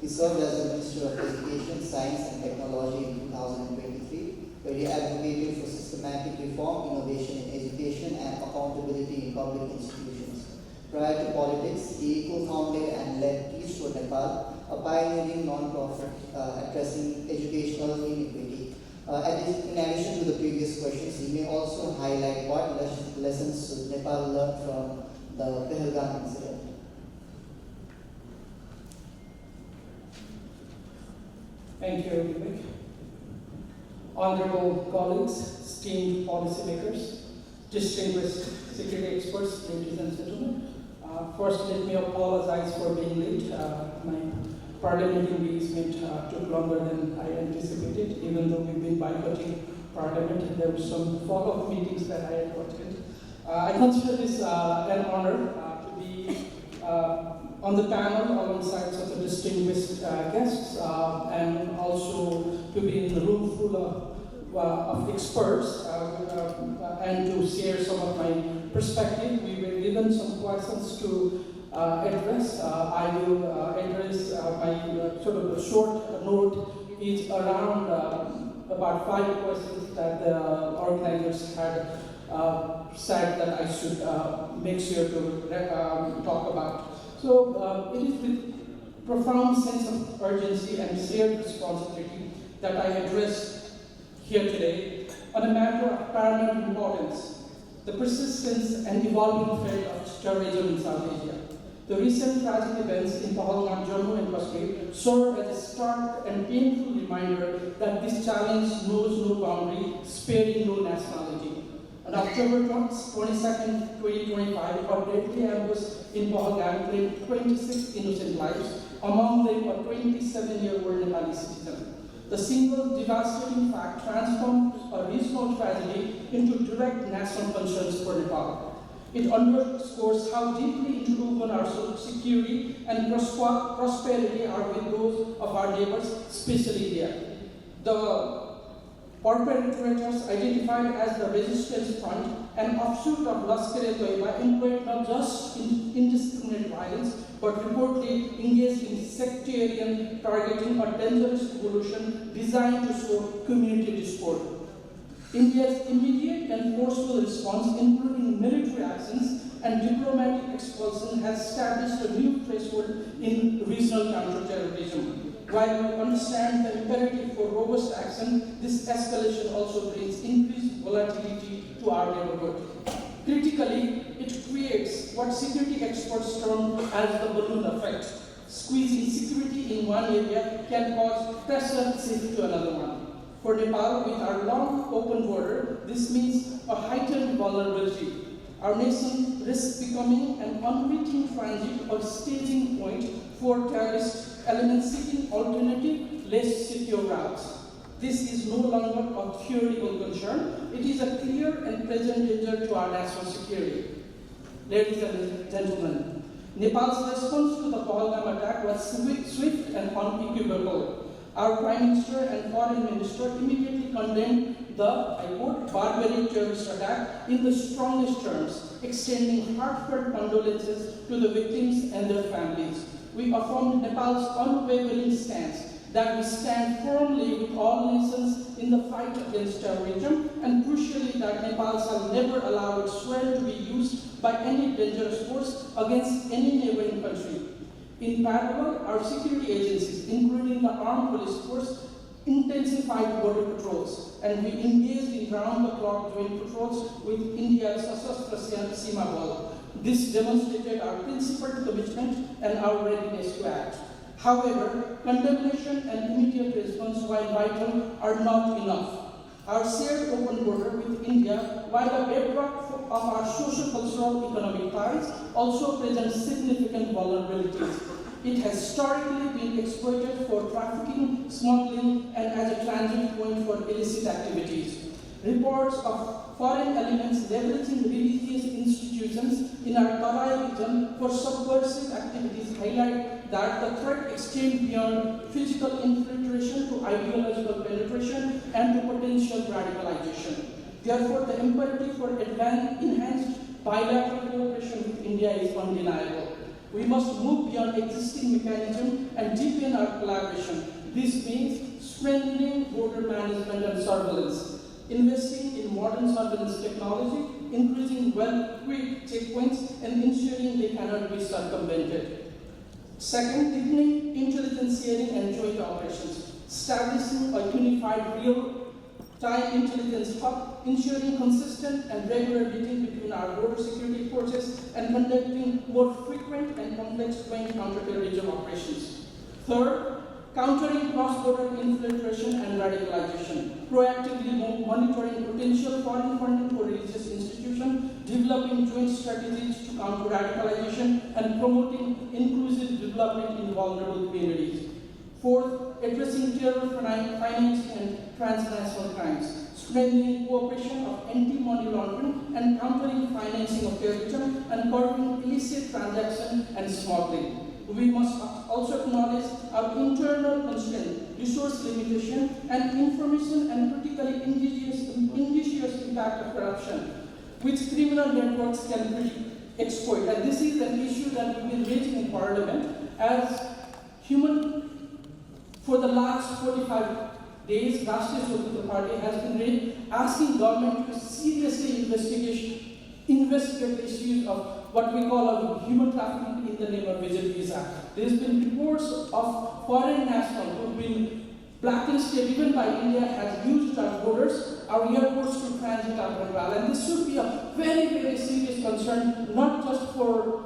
He served as the Minister of Education, Science and Technology in 2023, where he advocated for systematic reform, innovation in education and accountability in public institutions. Prior to politics, he co-founded and led Peace for Nepal, a pioneering non-profit addressing educational inequity. In addition to the previous questions, he may also highlight what lessons should Nepal learn from the Pahalgam incident. Thank you, Vivek. Honorable colleagues, esteemed policymakers, distinguished security experts, ladies and gentlemen. First, let me apologize for being late. My parliamentary engagement took longer than I anticipated, even though we've been boycotting Parliament. There were some follow-up meetings that I had attended. I consider this an honor to be on the panel alongside such a distinguished guests, and also to be in the room full of experts and to share some of my perspective. We were given some questions to address. I will address my sort of a short note is around about 5 questions that the organizers had said that I should make sure to talk about. So it is with profound sense of urgency and shared responsibility that I address here today on a matter of paramount importance, the persistence and evolving threat of terrorism in South Asia. The recent tragic events in Pahalgam, Jammu and Kashmir serve as a stark and painful reminder that this challenge knows no boundary, sparing no nationality. On October 22nd, 2025, a deadly ambush in Pahalgam claimed 26 innocent lives, among them a 27-year-old Nepali citizen. The single devastating fact transformed a regional tragedy into direct national concerns for Nepal. It underscores how deeply interwoven our security and prosperity are with those of our neighbors, especially India. The perpetrators, identified as the Resistance Front, an offshoot of Lashkar-e-Toiba, employed not just indiscriminate violence, but reportedly engaged in sectarian targeting, a dangerous evolution designed to sow community discord. India's immediate and forceful response, including military actions and diplomatic expulsion, has established a new threshold in regional counterterrorism. While we understand the imperative for robust action, this escalation also brings increased volatility to our neighborhood. Critically, it creates what security experts term as the balloon effect. Squeezing security in one area can cause pressure shift to another one. For Nepal, with our long open border, this means a heightened vulnerability. Our nation risks becoming an unwitting transit or staging point for terrorist elements seeking alternative, less secure routes. This is no longer a theoretical concern. It is a clear and present danger to our national security. Ladies and gentlemen, Nepal's response to the Pahalgam attack was swift and unequivocal. Our Prime Minister and Foreign Minister immediately condemned the, I quote, barbaric terrorist attack in the strongest terms, extending heartfelt condolences to the victims and their families. We affirmed Nepal's unwavering stance that we stand firmly with all nations in the fight against terrorism, and crucially that Nepal shall never allow its sword to be used by any dangerous force against any neighboring country. In parallel, our security agencies, including the armed police force, intensified border patrols, and we engaged in round-the-clock joint patrols with India's Sashastra Seema Bal. This demonstrated our principled commitment and our readiness to act. However, condemnation and immediate response, while vital, are not enough. Our shared open border with India, while a bedrock of our social-cultural economic ties, also presents significant vulnerabilities. It has historically been exploited for trafficking, smuggling, and as a transit point for illicit activities. Reports of foreign elements leveraging religious institutions in our Tarai region for subversive activities highlight that the threat extends beyond physical infiltration to ideological penetration and to potential radicalization. Therefore, the imperative for enhanced bilateral cooperation with India is undeniable. We must move beyond existing mechanisms and deepen our collaboration. This means strengthening border management and surveillance, investing in modern surveillance technology, increasing well-equipped checkpoints, and ensuring they cannot be circumvented. Second, deepening intelligence sharing and joint operations, establishing a unified real-time intelligence hub, ensuring consistent and regular meeting between our border security forces, and conducting more frequent and complex joint counterterrorism operations. Third, countering cross-border infiltration and radicalization, proactively monitoring potential foreign funding for religious institutions, developing joint strategies to counter radicalization, and promoting inclusive development in vulnerable communities. Fourth, addressing terror financing and transnational crimes, strengthening cooperation of anti-money laundering and countering financing of terrorism, and curbing illicit transactions and smuggling. We must also acknowledge our internal constraints, resource limitation, and information and critically injurious impact of corruption, which criminal networks can exploit. And this is an issue that we've been raising in Parliament as for the last 45 days, Rashtriya Swatantra Party has been asking government to seriously investigate the issues of what we call human trafficking in the name of visa. There has been reports of foreign nationals who have been blacklisted even by India, has used our borders, our airports to transit our Bengal. And this should be a very, very serious concern, not just for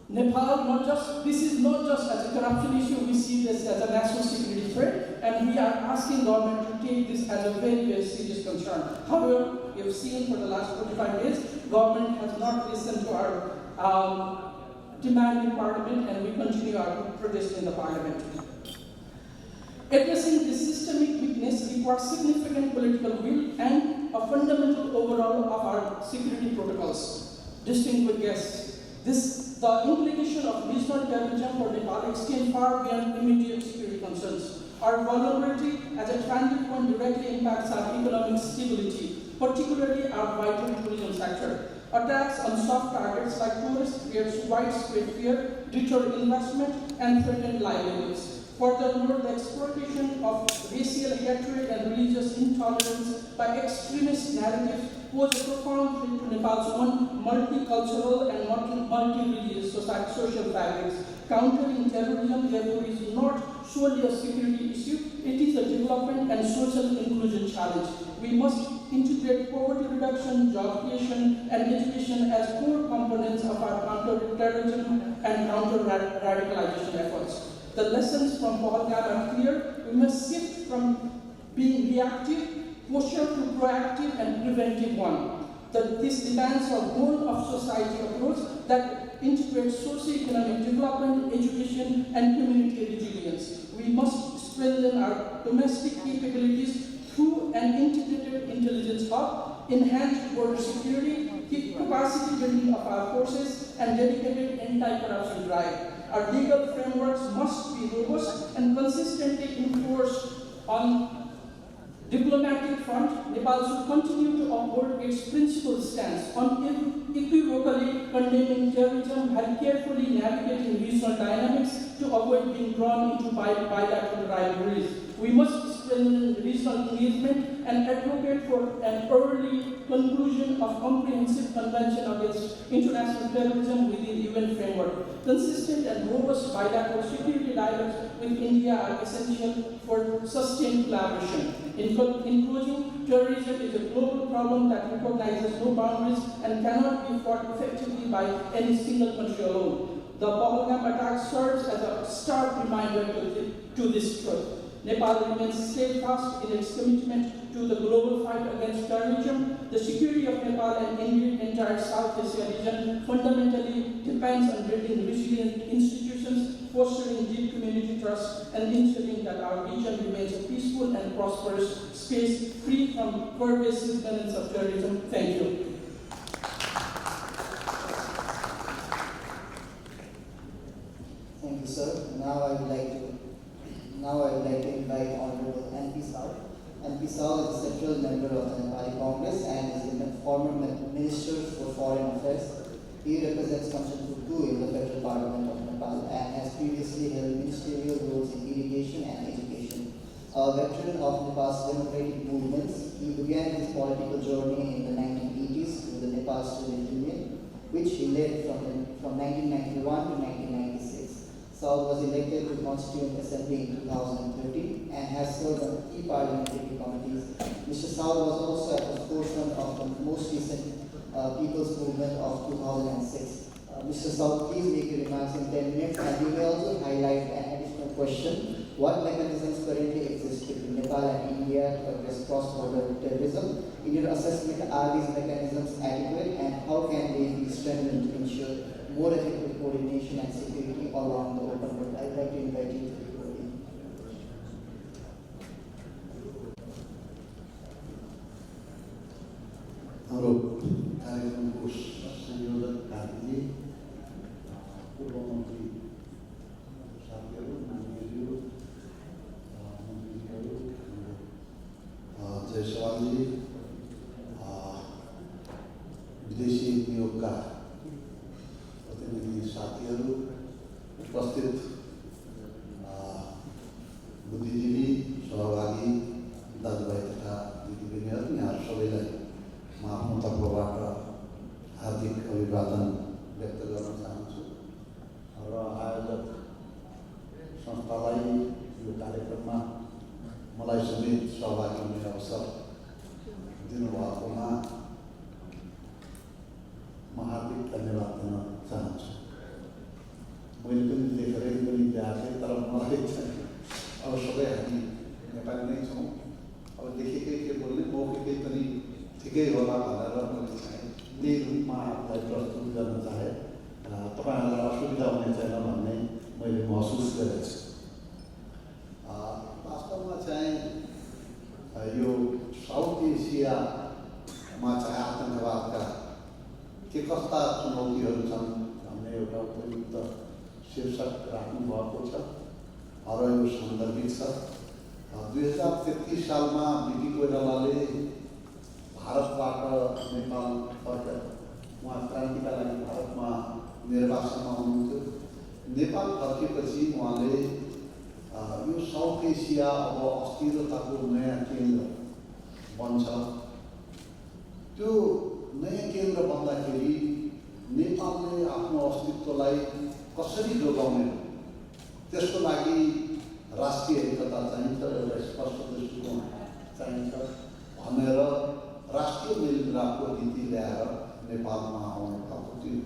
Nepal, this is not just as a corruption issue, we see this as a national security threat, and we are asking government to take this as a very, very serious concern. However, we have seen for the last 45 days, government has not listened to our demand in Parliament, and we continue our protest in the Parliament. Addressing this systemic weakness requires significant political will and a fundamental overhaul of our security protocols. Distinguished guests, the implication of regional terrorism for Nepal extends far beyond immediate security concerns. Our vulnerability as a transit point directly impacts our economic stability, particularly our vital tourism sector. Attacks on soft targets like tourists creates widespread fear, deter investment, and threaten livelihoods. Furthermore, the exploitation of racial hatred and religious intolerance by extremist narratives pose a profound threat to Nepal's own multicultural and multi-religious social fabrics. Countering terrorism, therefore, is not solely a security issue, it is a development and social inclusion challenge. We must integrate poverty reduction, job creation, and education as core components of our counter-terrorism and counter-radicalization efforts. The lessons from Pahalgam are clear. We must shift from being reactive posture to proactive and preventive one. This demands a whole of society approach that integrates socio-economic development, education, and community resilience. We must strengthen our domestic capabilities through an integrated intelligence hub, enhanced border security, capacity building of our forces, and dedicated anti-corruption drive. Our legal frameworks must be robust and consistently enforced. On diplomatic front, Nepal should continue to uphold its principled stance on unequivocally condemning terrorism while carefully navigating regional dynamics to avoid being drawn into bilateral rivalries. We must strengthen regional engagement and advocate for an early conclusion of comprehensive convention against international terrorism within UN framework. Consistent and robust bilateral security dialogues with India are essential for sustained collaboration. In closing, terrorism is a global problem that recognizes no boundaries and cannot be fought effectively by any single country alone. The Pahalgam attack serves as a stark reminder to this truth. Nepal remains steadfast in its commitment to the global fight against terrorism. The security of Nepal and India, entire South Asia region fundamentally depends on building resilient institutions, fostering deep community trust, and ensuring that our region remains a peaceful and prosperous space free from pervasive elements of terrorism. Thank you. Thank you, sir. Now I would like to invite Honorable NP Saul. NP Saul is a central member of the Nepali Congress and is the former Minister for Foreign Affairs. He represents Function 2 in the Federal Parliament of Nepal and has previously held ministerial roles in irrigation and education. A veteran of Nepal's democratic movements, he began his political journey in the 1980s through the Nepal Student Union, which he led from 1991 to 1996. Saul was elected to the Constituent Assembly in 2013 and has served on key parliamentary committees. Mr. Saul was also at the forefront of the most recent People's Movement of 2006. Mr. Saul, please make your remarks in 10 minutes, and you may also highlight an additional question. What mechanisms currently exist between Nepal and India to address cross-border terrorism? In your assessment, are these mechanisms adequate, and how can they be strengthened to ensure more effective coordination and security along the open road? I'd like to invite you to the podium. हाम्रो कार्यक्रमको संयोजक कार्य पूर्व मन्त्री साथीहरू, माननीयज्यू, मन्त्रीज्यूहरू, जयसवालजी, विदेशी नियोगका प्रतिनिधि साथीहरू, उपस्थित बुद्धिजीवी सहभागी दाजुभाइ तथा दिदीबहिनीहरू, यहाँहरू सबैलाई म आफ्नो तर्फबाट हार्दिक अभिवादन व्यक्त गर्न चाहन्छु र आयोजक संस्थालाई यो कार्यक्रममा मलाई समेत सहभागी हुने अवसर दिनुभएकोमा म हार्दिक धन्यवाद दिन चाहन्छु। मैले पनि लेखेरै पनि ल्याएको थिएँ, तर मलाई चाहिँ अब सबै हामी नेपाली नै छौँ, अब लेखेकै के बोल्ने मौखिकै पनि ठिकै होला भनेर मैले चाहिँ यही रूपमा आफूलाई प्रस्तुत गर्न चाहे। तपाईँहरूलाई असुविधा हुने छैन भन्ने मैले महसुस गरेको छु। वास्तवमा चाहिँ यो साउथ एसियामा चाहिँ आतङ्कवादका के कस्ता चुनौतीहरू छन् भन्ने एउटा उपयुक्त शीर्षक राख्नुभएको छ र यो सान्दर्भिक छ। 2033 सालमा बिपी कोइरालाले भारतबाट नेपाल फर्केर उहाँ क्रान्तिका लागि भारतमा निर्वासनमा हुनुहुन्थ्यो। नेपाल फर्केपछि उहाँले यो साउथ एसिया अब अस्थिरताको नयाँ केन्द्र बन्छ। त्यो नयाँ केन्द्र बन्दाखेरि नेपालले आफ्नो अस्तित्वलाई कसरी जोगाउने, त्यसको लागि राष्ट्रिय एकता चाहिन्छ, एउटा स्पष्ट दृष्टिकोण चाहिन्छ भनेर राष्ट्रिय मेलमिलापको नीति ल्याएर नेपालमा आउनु भएको थियो।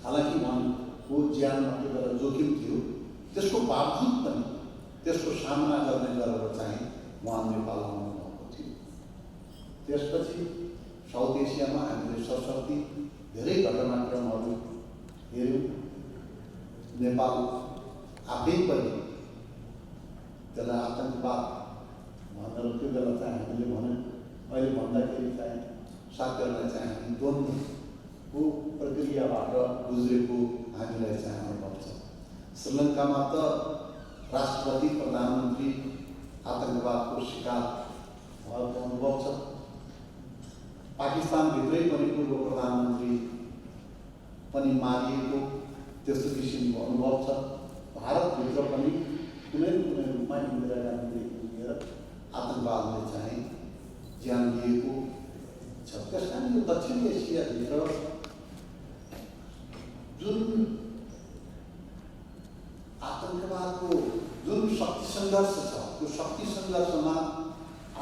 हालांकि उहाँको ज्यानमा त्यो बेला जोखिम थियो, त्यसको बावजुद पनि त्यसको सामना गर्ने गरेर चाहिँ उहाँ नेपाल आउनु भएको थियो। त्यसपछि साउथ एसियामा हामीले सरस्वती धेरै घटनाक्रमहरू हेऱ्यौँ। नेपाल आफै पनि त्यसलाई आतङ्कवाद भनेर त्यो बेला चाहिँ हामीले भन्यौँ। अहिले भन्दाखेरि चाहिँ साथीहरूलाई चाहिँ हामी द्वन्द्वको प्रक्रियाबाट गुज्रेको हामीलाई चाहिँ अनुभव छ। श्रीलङ्कामा त राष्ट्रपति प्रधानमन्त्री आतङ्कवादको शिकार भएको अनुभव छ। पाकिस्तानभित्रै पनि पूर्व प्रधानमन्त्री पनि मारिएको त्यस्तो किसिमको अनुभव छ। भारतभित्र पनि कुनै कुनै रूपमा इन्दिरा गान्धीदेखि लिएर आतङ्कवादले चाहिँ ज्यान लिएको छ। त्यस कारण यो दक्षिण एसियाभित्र जुन आतङ्कवादको जुन शक्ति सङ्घर्ष छ, त्यो शक्ति सङ्घर्षमा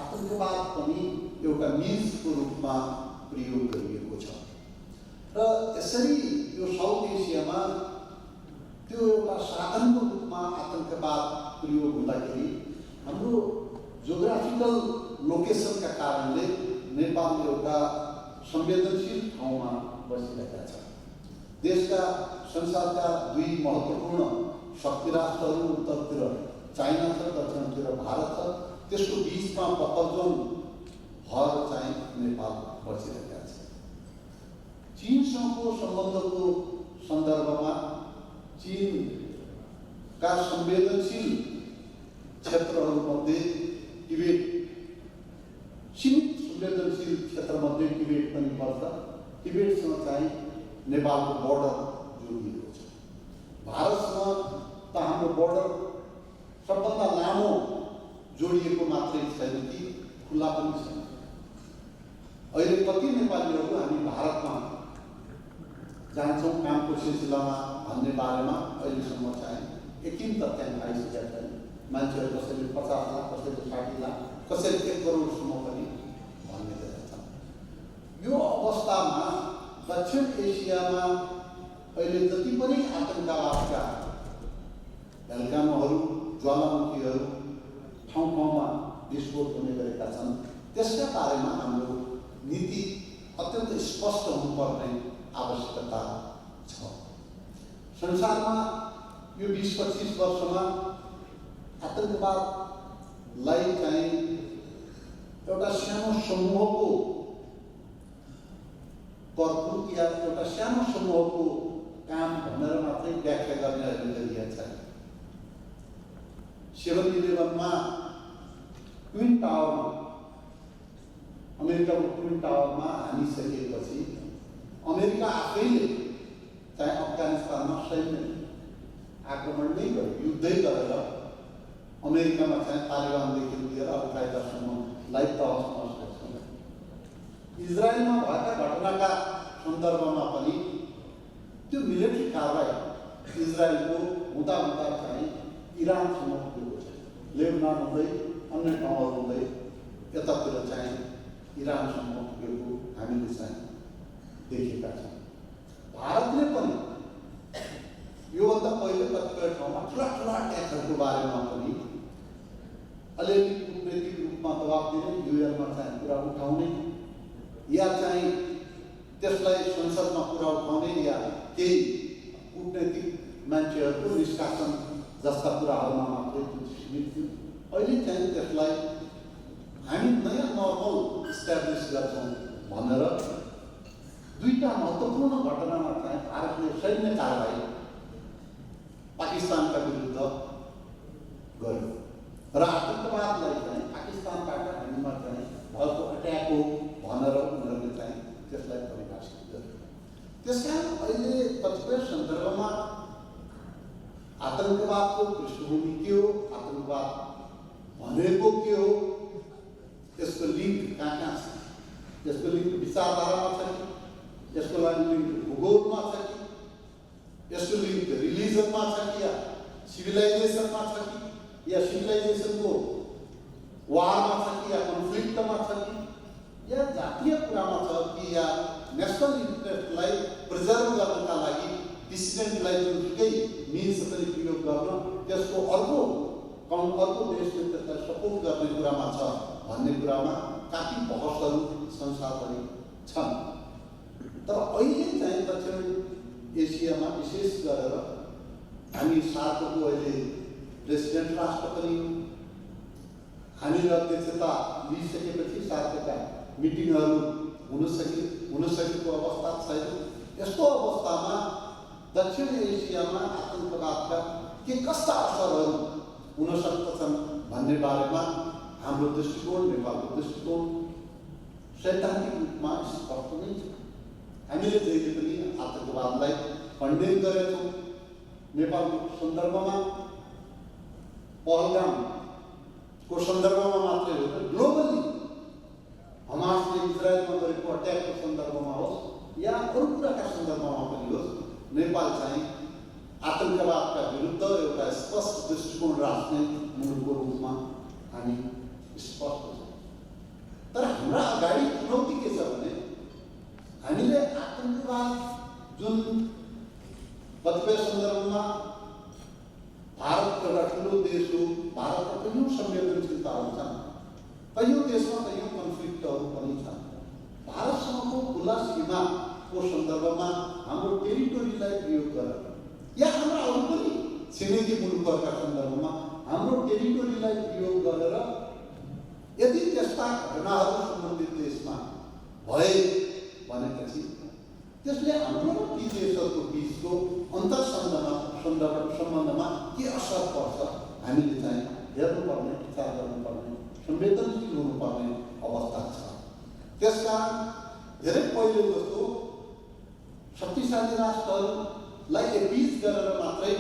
आतङ्कवाद पनि एउटा मिन्सको रूपमा प्रयोग गरिएको छ। र यसरी यो साउथ एसियामा त्यो एउटा साधनको रूपमा आतङ्कवाद प्रयोग हुँदाखेरि हाम्रो जियोग्राफिकल लोकेसनका कारणले नेपाल एउटा संवेदनशील ठाउँमा बसिरहेका छ। देशका संसारका दुई महत्त्वपूर्ण शक्ति राष्ट्रहरू उत्तरतिर चाइना छ, दक्षिणतिर भारत छ। त्यसको बिचमा बफर जोन भएर चाहिँ नेपाल बसिरहेका छ। चीनसँगको सम्बन्धको सन्दर्भमा चीनका संवेदनशील क्षेत्रहरूमध्ये टिबेट, सीमित संवेदनशील क्षेत्रमध्ये टिबेट पनि पर्छ। टिबेटसँग चाहिँ नेपालको बोर्डर जोडिएको छ। भारतसँग त हाम्रो बोर्डर सबभन्दा लामो जोडिएको मात्रै छैन कि खुला पनि छैन। अहिले कति नेपालीहरू हामी भारतमा जान्छौँ कामको सिलसिलामा भन्ने बारेमा अहिलेसम्म चाहिँ एकिन तथ्याङ्क आइसकेका छैन। मान्छेहरू कसैले 50 लाख, कसैले 60 लाख, कसैले 1 करोडसम्म पनि भन्ने छन्। यो अवस्थामा दक्षिण एसियामा अहिले जति पनि आतङ्कवादका झल्कानुहरू, ज्वालामुखीहरू ठाउँ ठाउँमा विस्फोट हुने गरेका छन्। त्यसका बारेमा हाम्रो नीति अत्यन्त स्पष्ट हुनुपर्ने आवश्यकता छ। संसारमा यो 20-25 वर्षमा आतङ्कवादलाई चाहिँ एउटा सानो समूहको कर्तृत्व या एउटा सानो समूहको काम भनेर मात्रै व्याख्या गर्ने अहिले गरिएको छ। 7/11मा ट्विन टावरमा, अमेरिकाको ट्विन टावरमा हानिसकेपछि अमेरिका आफैले चाहिँ अफगानिस्तानमा सैन्य आक्रमण नै गर्यो, युद्धै गरेर अमेरिकामा चाहिँ तालिबानदेखि लिएर अल-कायदासम्मलाई तहस नहस गर्छ। इजरायलमा भएका घटनाका सन्दर्भमा पनि त्यो मिलिट्री कारबाही इजरायलको हुँदा हुँदा चाहिँ इरानसम्म पुगेको छ। लेबनान हुँदै अन्य ठाउँहरू हुँदै यतातिर चाहिँ इरानसम्म पुगेको हामीले चाहिँ देखेका छौँ। भारतले पनि योभन्दा पहिले कतिपय ठाउँमा ठुला ठुला ट्याक्सहरूको बारेमा पनि अलिअलि कूटनीतिक रूपमा दबाब दिने, युएनमा चाहिँ कुरा उठाउने या चाहिँ त्यसलाई संसदमा कुरा उठाउने या केही कूटनीतिक मान्छेहरूको निष्कासन जस्ता कुराहरूमा मात्रै सीमित थियो। अहिले चाहिँ त्यसलाई हामी नयाँ नर्मल इस्टाब्लिस गर्छौँ भनेर दुईटा महत्त्वपूर्ण घटनामा चाहिँ भारतले सैन्य कारबाही पाकिस्तानका विरुद्ध गर्यो र आतङ्कवादलाई चाहिँ पाकिस्तानबाट हामीमा चाहिँ भएको अट्याक हो भनेर उनीहरूले चाहिँ त्यसलाई परिभाषित गर्यो। त्यसकारण अहिले कतिपय सन्दर्भमा आतङ्कवादको पृष्ठभूमि के हो, आतङ्कवाद भनेको के हो, यसको लिङ्क कहाँ कहाँ छ, यसको लिङ्क विचारधारामा छ कि, यसको लागि लिङ्क भूगोलमा छ कि, यसको लिङ्क रिलिजनमा छ कि, या सिभिलाइजेसनमा छ कि, या सिभिलाइजेसनको वारमा छ कि, या कन्फ्लिक्टमा छ कि, या जातीय कुरामा छ कि, या नेसनल इन्ट्रेस्टलाई प्रिजर्भ गर्नका लागि डिसिडेन्टलाई जुनसुकै मिन्स पनि प्रयोग गर्न त्यसको अर्को देशले त्यसलाई सपोर्ट गर्ने कुरामा छ भन्ने कुरामा काफी बहसहरू संसारभरि छन्। तर अहिले चाहिँ दक्षिण एसियामा विशेष गरेर हामी सार्कको अहिले प्रेसिडेन्ट राष्ट्र पनि हामीले अध्यक्षता लिइसकेपछि सार्कका मिटिङहरू हुन सकेको अवस्था छैन। यस्तो अवस्थामा दक्षिण एसियामा आतङ्कवादका के कस्ता असरहरू हुन सक्दछन् भन्ने बारेमा हाम्रो दृष्टिकोण, नेपालको दृष्टिकोण सैद्धान्तिक रूपमा स्पष्ट नै छ। हामीले जहिले पनि आतङ्कवादलाई कन्डेम गरेछौँ। नेपालको सन्दर्भमा पहलगामको सन्दर्भमा मात्रै होइन, ग्लोबली हमासले इजरायलमा गरेको अट्याकको सन्दर्भमा होस् या अरू कुराका सन्दर्भमा पनि होस्, नेपाल चाहिँ आतङ्कवादका विरुद्ध एउटा स्पष्ट दृष्टिकोण राख्ने मुलुकको रूपमा हामी स्पष्ट छौँ। तर हाम्रा अगाडि चुनौती के छ भने हामीले आतङ्कवाद जुन कतिपय सन्दर्भमा भारत एउटा ठुलो देश हो, भारतका कैयौँ संवेदनशीलताहरू छन्, कैयौँ देशमा कैयौँ कन्फ्लिक्टहरू पनि छन्। भारतसँगको खुला सीमाको सन्दर्भमा हाम्रो टेरिटोरीलाई प्रयोग गरेर या हाम्रा अरू पनि छिमेकी मुलुकहरूका सन्दर्भमा हाम्रो टेरिटोरीलाई प्रयोग गरेर यदि त्यस्ता घटनाहरू सम्बन्धित देशमा भए भनेपछि त्यसले हाम्रो र ती देशहरूको बिचको सम्बन्धमा के असर पर्छ हामीले चाहिँ हेर्नुपर्ने, विचार गर्नुपर्ने, संवेदनशील हुनुपर्ने अवस्था छ। त्यसकारण धेरै पहिले जस्तो शक्तिशाली राष्ट्रहरूलाई एपिज गरेर मात्रै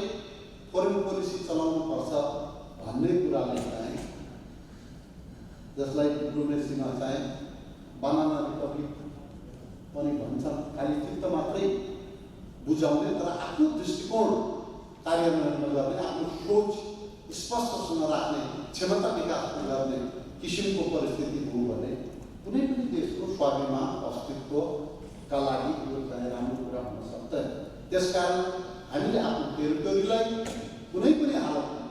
फरेन पोलिसी चलाउनुपर्छ भन्ने कुराले चाहिँ जसलाई डिप्लोमेसीमा चाहिँ बनाना रिपब्लिक पनि भन्छन्, खालि चित्त मात्रै बुझाउने तर आफ्नो दृष्टिकोण कार्यान्वयन नगर्ने, आफ्नो सोच स्पष्टसँग राख्ने, क्षमता विकास गर्ने किसिमको परिस्थिति हो भने कुनै पनि देशको स्वाभिमान अस्तित्वका लागि यो चाहिँ राम्रो कुरा हुन सक्दैन। त्यसकारण हामीले आफ्नो टेरिटोरीलाई कुनै पनि हालतमा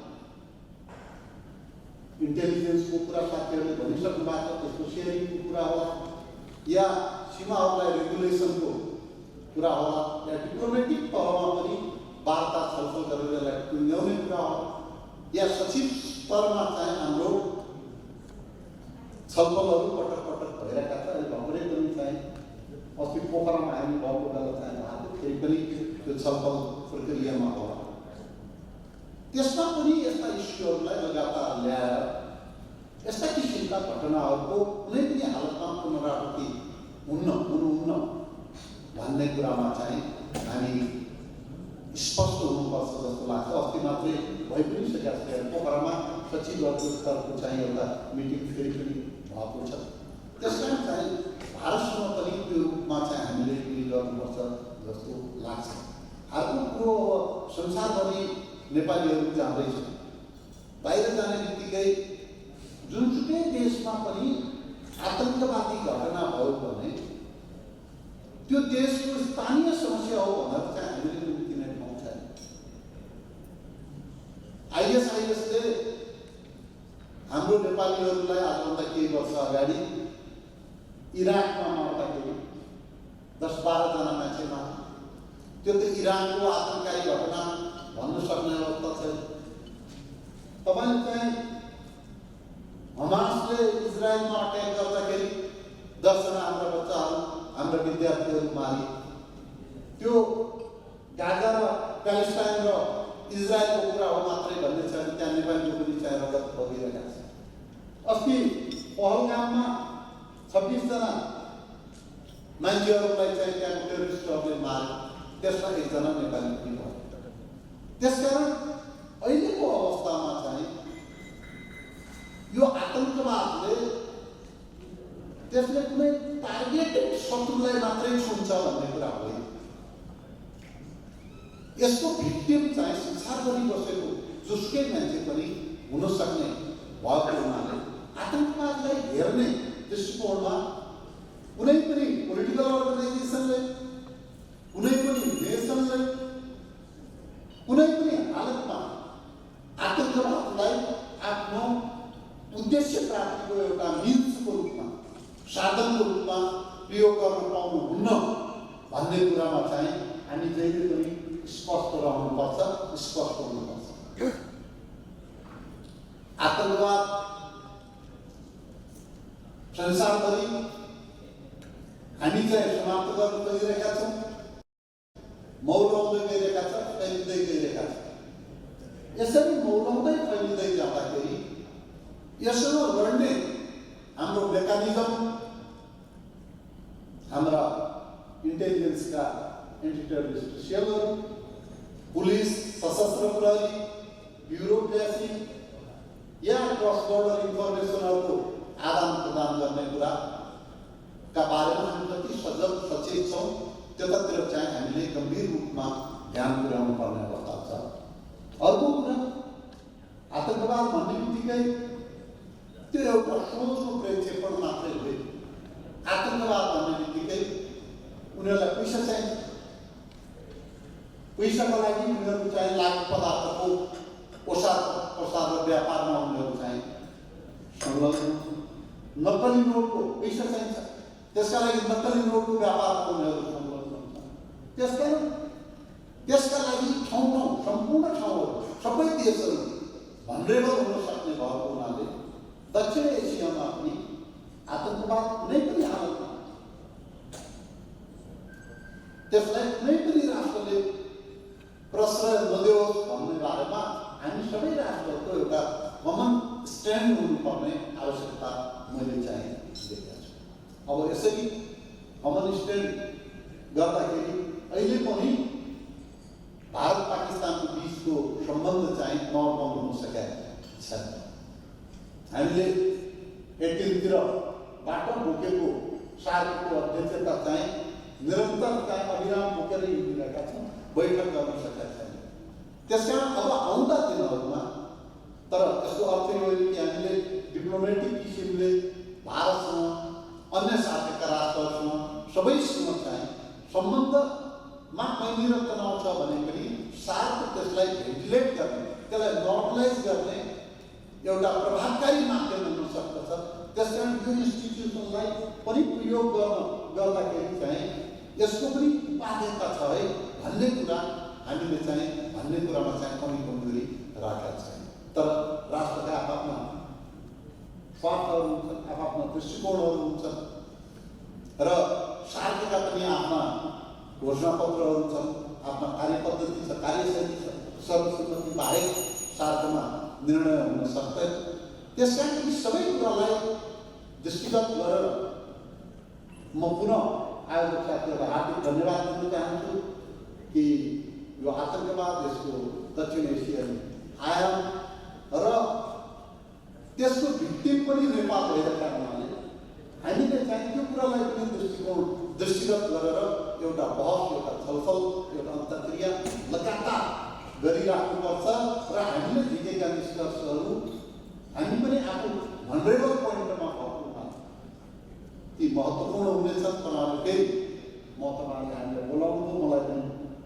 इन्टेलिजेन्सको कुरा साथीहरूले भनिसक्नु भएको छ, त्यसको सेयरिङको कुरा होला या सीमाहरूलाई रेगुलेसनको कुरा होला या डिप्लोमेटिक तहमा पनि वार्ता छलफल गरेर यसलाई टुङ्ग्याउने कुरा होला या सचिव स्तरमा चाहिँ हाम्रो छलफलहरू पटक पटक भइरहेका छ। भर्खरै पनि चाहिँ अस्ति पोखरामा हामी भएको बेला चाहिँ फेरि पनि त्यो छलफल प्रक्रियामा होला। त्यसमा पनि यस्ता इस्युहरूलाई लगातार ल्याएर यस्ता किसिमका घटनाहरूको कुनै पनि हालतमा पुनरावृत्ति हुनुहुन्न भन्ने कुरामा चाहिँ हामी स्पष्ट हुनुपर्छ जस्तो लाग्छ। अस्ति मात्रै भइ पनि सकेका छ, पोखरामा सचिवहरूको स्तरको चाहिँ एउटा मिटिङ फेरि पनि भएको छ। त्यसकारण चाहिँ भारतसँग पनि त्यो रूपमा चाहिँ हामीले उयो गर्नुपर्छ जस्तो लाग्छ। अर्को कुरो अब संसारभरि नेपालीहरू जाँदैछ, बाहिर जाने बित्तिकै जुनसुकै देशमा पनि आतङ्कवादी घटना भयो भने त्यो देशको स्थानीय समस्या हो भनेर चाहिँ हामीले निम्तिने ठाउँ छैन। आइएसआइएसले हाम्रो नेपालीहरूलाई आजभन्दा केही वर्ष अगाडि इराकमा मार्दाखेरि 10-12 जना मान्छे मारे। त्यो त इरानको आतङ्ककारी घटना भन्न सक्ने अवस्था छैन। तपाईँले चाहिँ हमासले इजरायलमा अट्याक गर्दाखेरि 10 जना हाम्रा बच्चाहरू, हाम्रा विद्यार्थीहरू मारे। त्यो गाजा र प्यालेस्टाइन र इजरायलको कुरा हो मात्रै भन्ने छैन, त्यहाँ नेपालीको पनि चाहिँ रगत बगिरहेका छ। अस्ति पहलगाममा 26 जना मान्छेहरूलाई चाहिँ त्यहाँको टेरोरिस्टहरूले मारे, त्यसमा 1 जना नेपाली पनि भयो। त्यसकारण अहिलेको अवस्थामा चाहिँ यो आतङ्कवादले त्यसले कुनै टार्गेटेड शत्रुलाई मात्रै छुन्छ भन्ने कुरा होइन। यसको भिक्टिम चाहिँ संसारभरि बसेको जोसुकै मान्छे पनि हुन सक्ने भएको हुनाले आतङ्कवादलाई हेर्ने दृष्टिकोणमा कुनै पनि पोलिटिकल अर्गनाइजेसनले, कुनै पनि नेसनले, कुनै पनि हालतमा आतङ्कवादलाई आफ्नो उद्देश्य प्राप्तिको एउटा मिन्सको रूपमा, साधनको रूपमा प्रयोग गर्न पाउनुहुन्न भन्ने कुरामा चाहिँ हामी जहिले पनि स्पष्ट रहनुपर्छ, स्पष्ट हुनुपर्छ। आतङ्कवाद संसारभरि हामी चाहिँ समाप्त गर्न गइरहेका छौँ, मौलाउँदै गइरहेका छ, फैलिँदै गइरहेका छ। यसरी मौलाउँदै फैलिँदै जाँदाखेरि यससँग लड्ने हाम्रो मेकानिजम, हाम्रा इन्टेलिजेन्सका एन्टी टेररिस्ट सेलहरू, पुलिस, सशस्त्र प्रहरी, ब्युरोक्रेसी या क्रस बोर्डर इन्फर्मेसनहरूको आदान प्रदान गर्ने कुराका बारेमा हामी जति सजग सचेत छौँ त्यतातिर चाहिँ हामीले गम्भीर रूपमा ध्यान पुर्याउनु पर्ने अवस्था छ। अर्को कुरा, आतङ्कवाद भन्ने बित्तिकै त्यो एउटा सोचको प्रेक्षेपण मात्रै हो। आतङ्कवाद भन्ने बित्तिकै उनीहरूलाई पैसा चाहिन्छ, पैसाको लागि उनीहरू चाहिँ लागु पदार्थको ओसार र व्यापारमा उनीहरू चाहिँ संलग्न। नक्कली नोटको पैसा चाहिन्छ, त्यसका लागि नक्कली नोटको व्यापारमा उनीहरू संलग्न हुन्छ। त्यसकारण त्यसका लागि ठाउँ सम्पूर्ण ठाउँहरू सबै देशहरू भनरेबल हुन सक्ने भएको हुनाले दक्षिण एसियामा पनि आतङ्कवाद कुनै पनि हालतमा त्यसलाई कुनै पनि राष्ट्रले प्रश्रय नदियोस् भन्ने बारेमा हामी सबै राष्ट्रहरूको एउटा कमन स्ट्यान्ड हुनुपर्ने आवश्यकता मैले चाहिँ देखेको छु। अब यसरी कमन स्ट्यान्ड गर्दाखेरि अहिले पनि भारत पाकिस्तानको बिचको सम्बन्ध चाहिँ नर्मल हुन सकेको छैन। हामीले 18 बाटो बोकेको सार्कको अध्यक्षता चाहिँ निरन्तर चाहिँ अभिराम बोकेर हिँडिरहेका छौँ, बैठक गर्न सकेका छैन। त्यसकारण अब आउँदा दिनहरूमा तर यसको अर्थ यो हो कि हामीले डिप्लोमेटिक किसिमले भारतसँग अन्य साथीका राष्ट्रहरूसँग सबैसँग चाहिँ सम्बन्धमा कहीँनिर तनाव छ भने पनि सार्क त्यसलाई भेन्टिलेट गर्ने, त्यसलाई नर्मलाइज गर्ने एउटा प्रभावकारी माध्यम हुन सक्दछ। त्यसकारण यो इन्स्टिट्युसनलाई पनि प्रयोग गर्दाखेरि चाहिँ यसको पनि बाध्यता छ है भन्ने कुरा हामीले चाहिँ भन्ने कुरामा चाहिँ कमी कमजोरी राखेका छैन। तर राष्ट्रका आफ्ना स्वार्थहरू हुन्छन्, आफ्ना दृष्टिकोणहरू हुन्छन् र सार्कका पनि आफ्ना घोषणापत्रहरू छन्, आफ्ना कार्यपद्धति छ, कार्यशैली छ। सर्वसम्मति बाहेक सार्कमा निर्णय हुन सक्दैन। त्यसकारण यी सबै कुरालाई दृष्टिगत गरेर म पुनः आयोजक साथीहरूलाई हार्दिक धन्यवाद दिन चाहन्छु कि यो आतङ्कवाद यसको दक्षिण एसियाली आयाम र त्यसको भिक्टिम पनि नेपाल भएका हुनाले हामीले चाहिँ त्यो कुरालाई पनि दृष्टिगत गरेर एउटा बहस, एउटा छलफल, एउटा अन्तर्क्रिया लगातार गरिराख्नुपर्छ र हामीले झिकेका निष्कर्षहरू हामी पनि आफू भनरेबल पोइन्टमा भएकोमा ती महत्त्वपूर्ण हुनेछन्। तपाईँहरूले फेरि म तपाईँहरूले हामीलाई बोलाउनु, मलाई पनि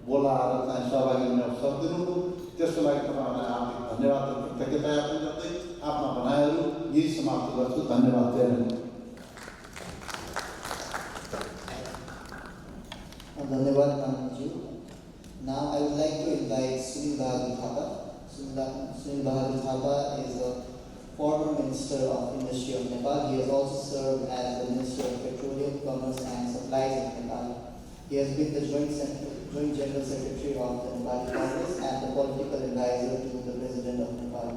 बोलाएर चाहिँ सहभागी हुने अवसर दिनुभयो, त्यसको लागि तपाईँहरूलाई हार्दिक धन्यवाद र कृतज्ञता ज्ञापन गर्दै आफ्ना भनाइहरू यही समाप्त गर्छु। धन्यवाद। धन्यवाद माननीयज्यू। Now I would like to invite Sunil Bahadur Thapa. Sunil Bahadur Thapa is a former Minister of Industry of Nepal. He has also served as the Minister of Petroleum, Commerce and Supplies of Nepal. He has been the Joint General Secretary of the Nepali Congress and the political advisor to the President of Nepal.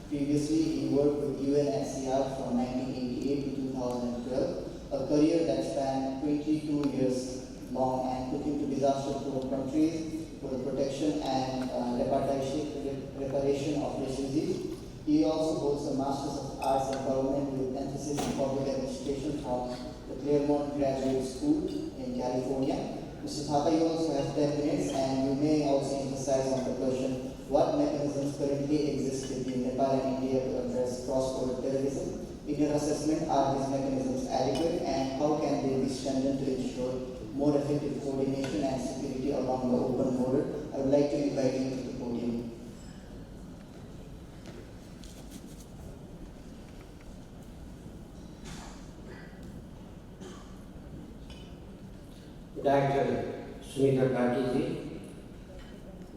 Previously, he worked with UNHCR from 1988 to 2012, a career that spanned 22 years long and took him to disaster-prone countries for the protection and reparation of refugees. He also holds a Master's of Arts in Government with emphasis in public administration from the Claremont Graduate School in California. Mr. Thapa, you also have 10 minutes and you may also emphasize on the question, what mechanisms currently exist between Nepal and India to address cross-border terrorism? In your assessment, are these mechanisms adequate and how can they be strengthened to ensure more effective coordination and security along the open border? I would like to invite you to the podium. Director Sumitra Karki,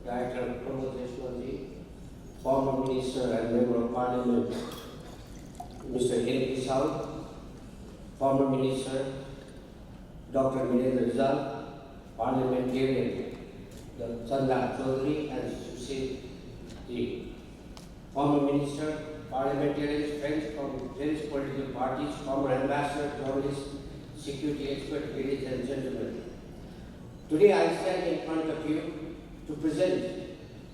Director Pramod Deshmukh, former Minister and Member of Parliament Mr. N. Kisal, former Minister Dr. Minendra Rizal, Parliamentarian Chanda Chaudhary and Sushil Ji, former Minister, parliamentarians, friends from various political parties, former ambassador, journalists, security expert, ladies and gentlemen. Today I stand in front of you to present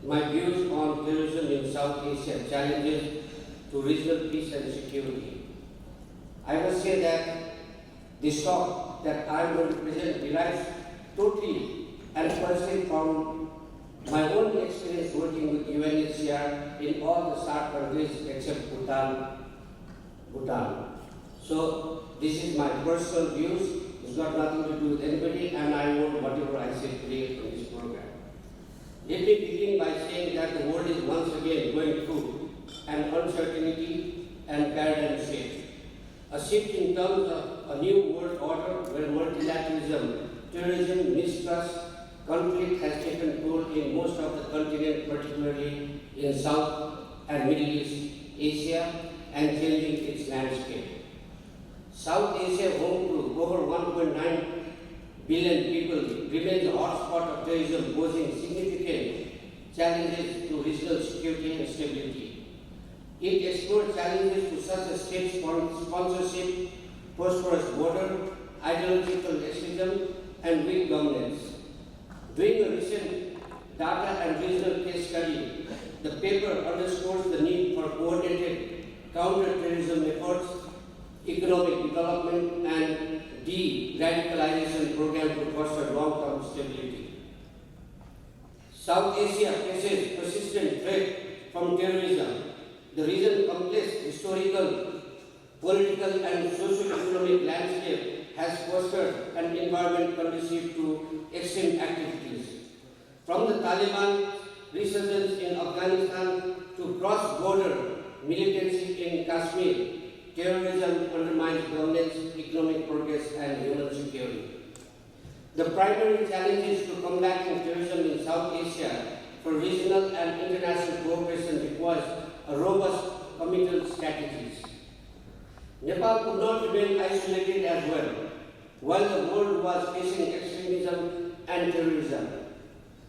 my views on terrorism in South Asia, challenges to regional peace and security. I must say that this talk that I am going to present derives totally and personally from my own experience working with UNHCR in all the SAARC countries except Bhutan. So this is my personal views. It's got nothing to do with anybody, and I want whatever I say today from this program. Let me begin by saying that the world is once again going through an uncertainty and paradigm shift. A shift in terms of a new world order where multilateralism, terrorism, mistrust, conflict has taken toll in most of the continent, particularly in South and Middle East Asia, and changing its landscape. South Asia, home to over 1.9 billion people, remains a hotspot of terrorism, posing significant challenges to regional security and stability. It explored challenges to such as state sponsorship, prosperous border, ideological extremism, and weak governance. During a recent data and regional case study, the paper underscores the need for coordinated counter-terrorism efforts, economic development, and de-radicalization programs to foster long-term stability. South Asia faces persistent threat from terrorism. The region's complex historical, political, and socio-economic landscape has fostered an environment conducive to extreme activities. From the Taliban resurgence in Afghanistan to cross-border militancy in Kashmir, terrorism undermines governance, economic progress, and human security. The primary challenges to combating terrorism in South Asia for regional and international cooperation requires a robust committal strategies. Nepal could not remain isolated as well, while the world was facing extremism and terrorism.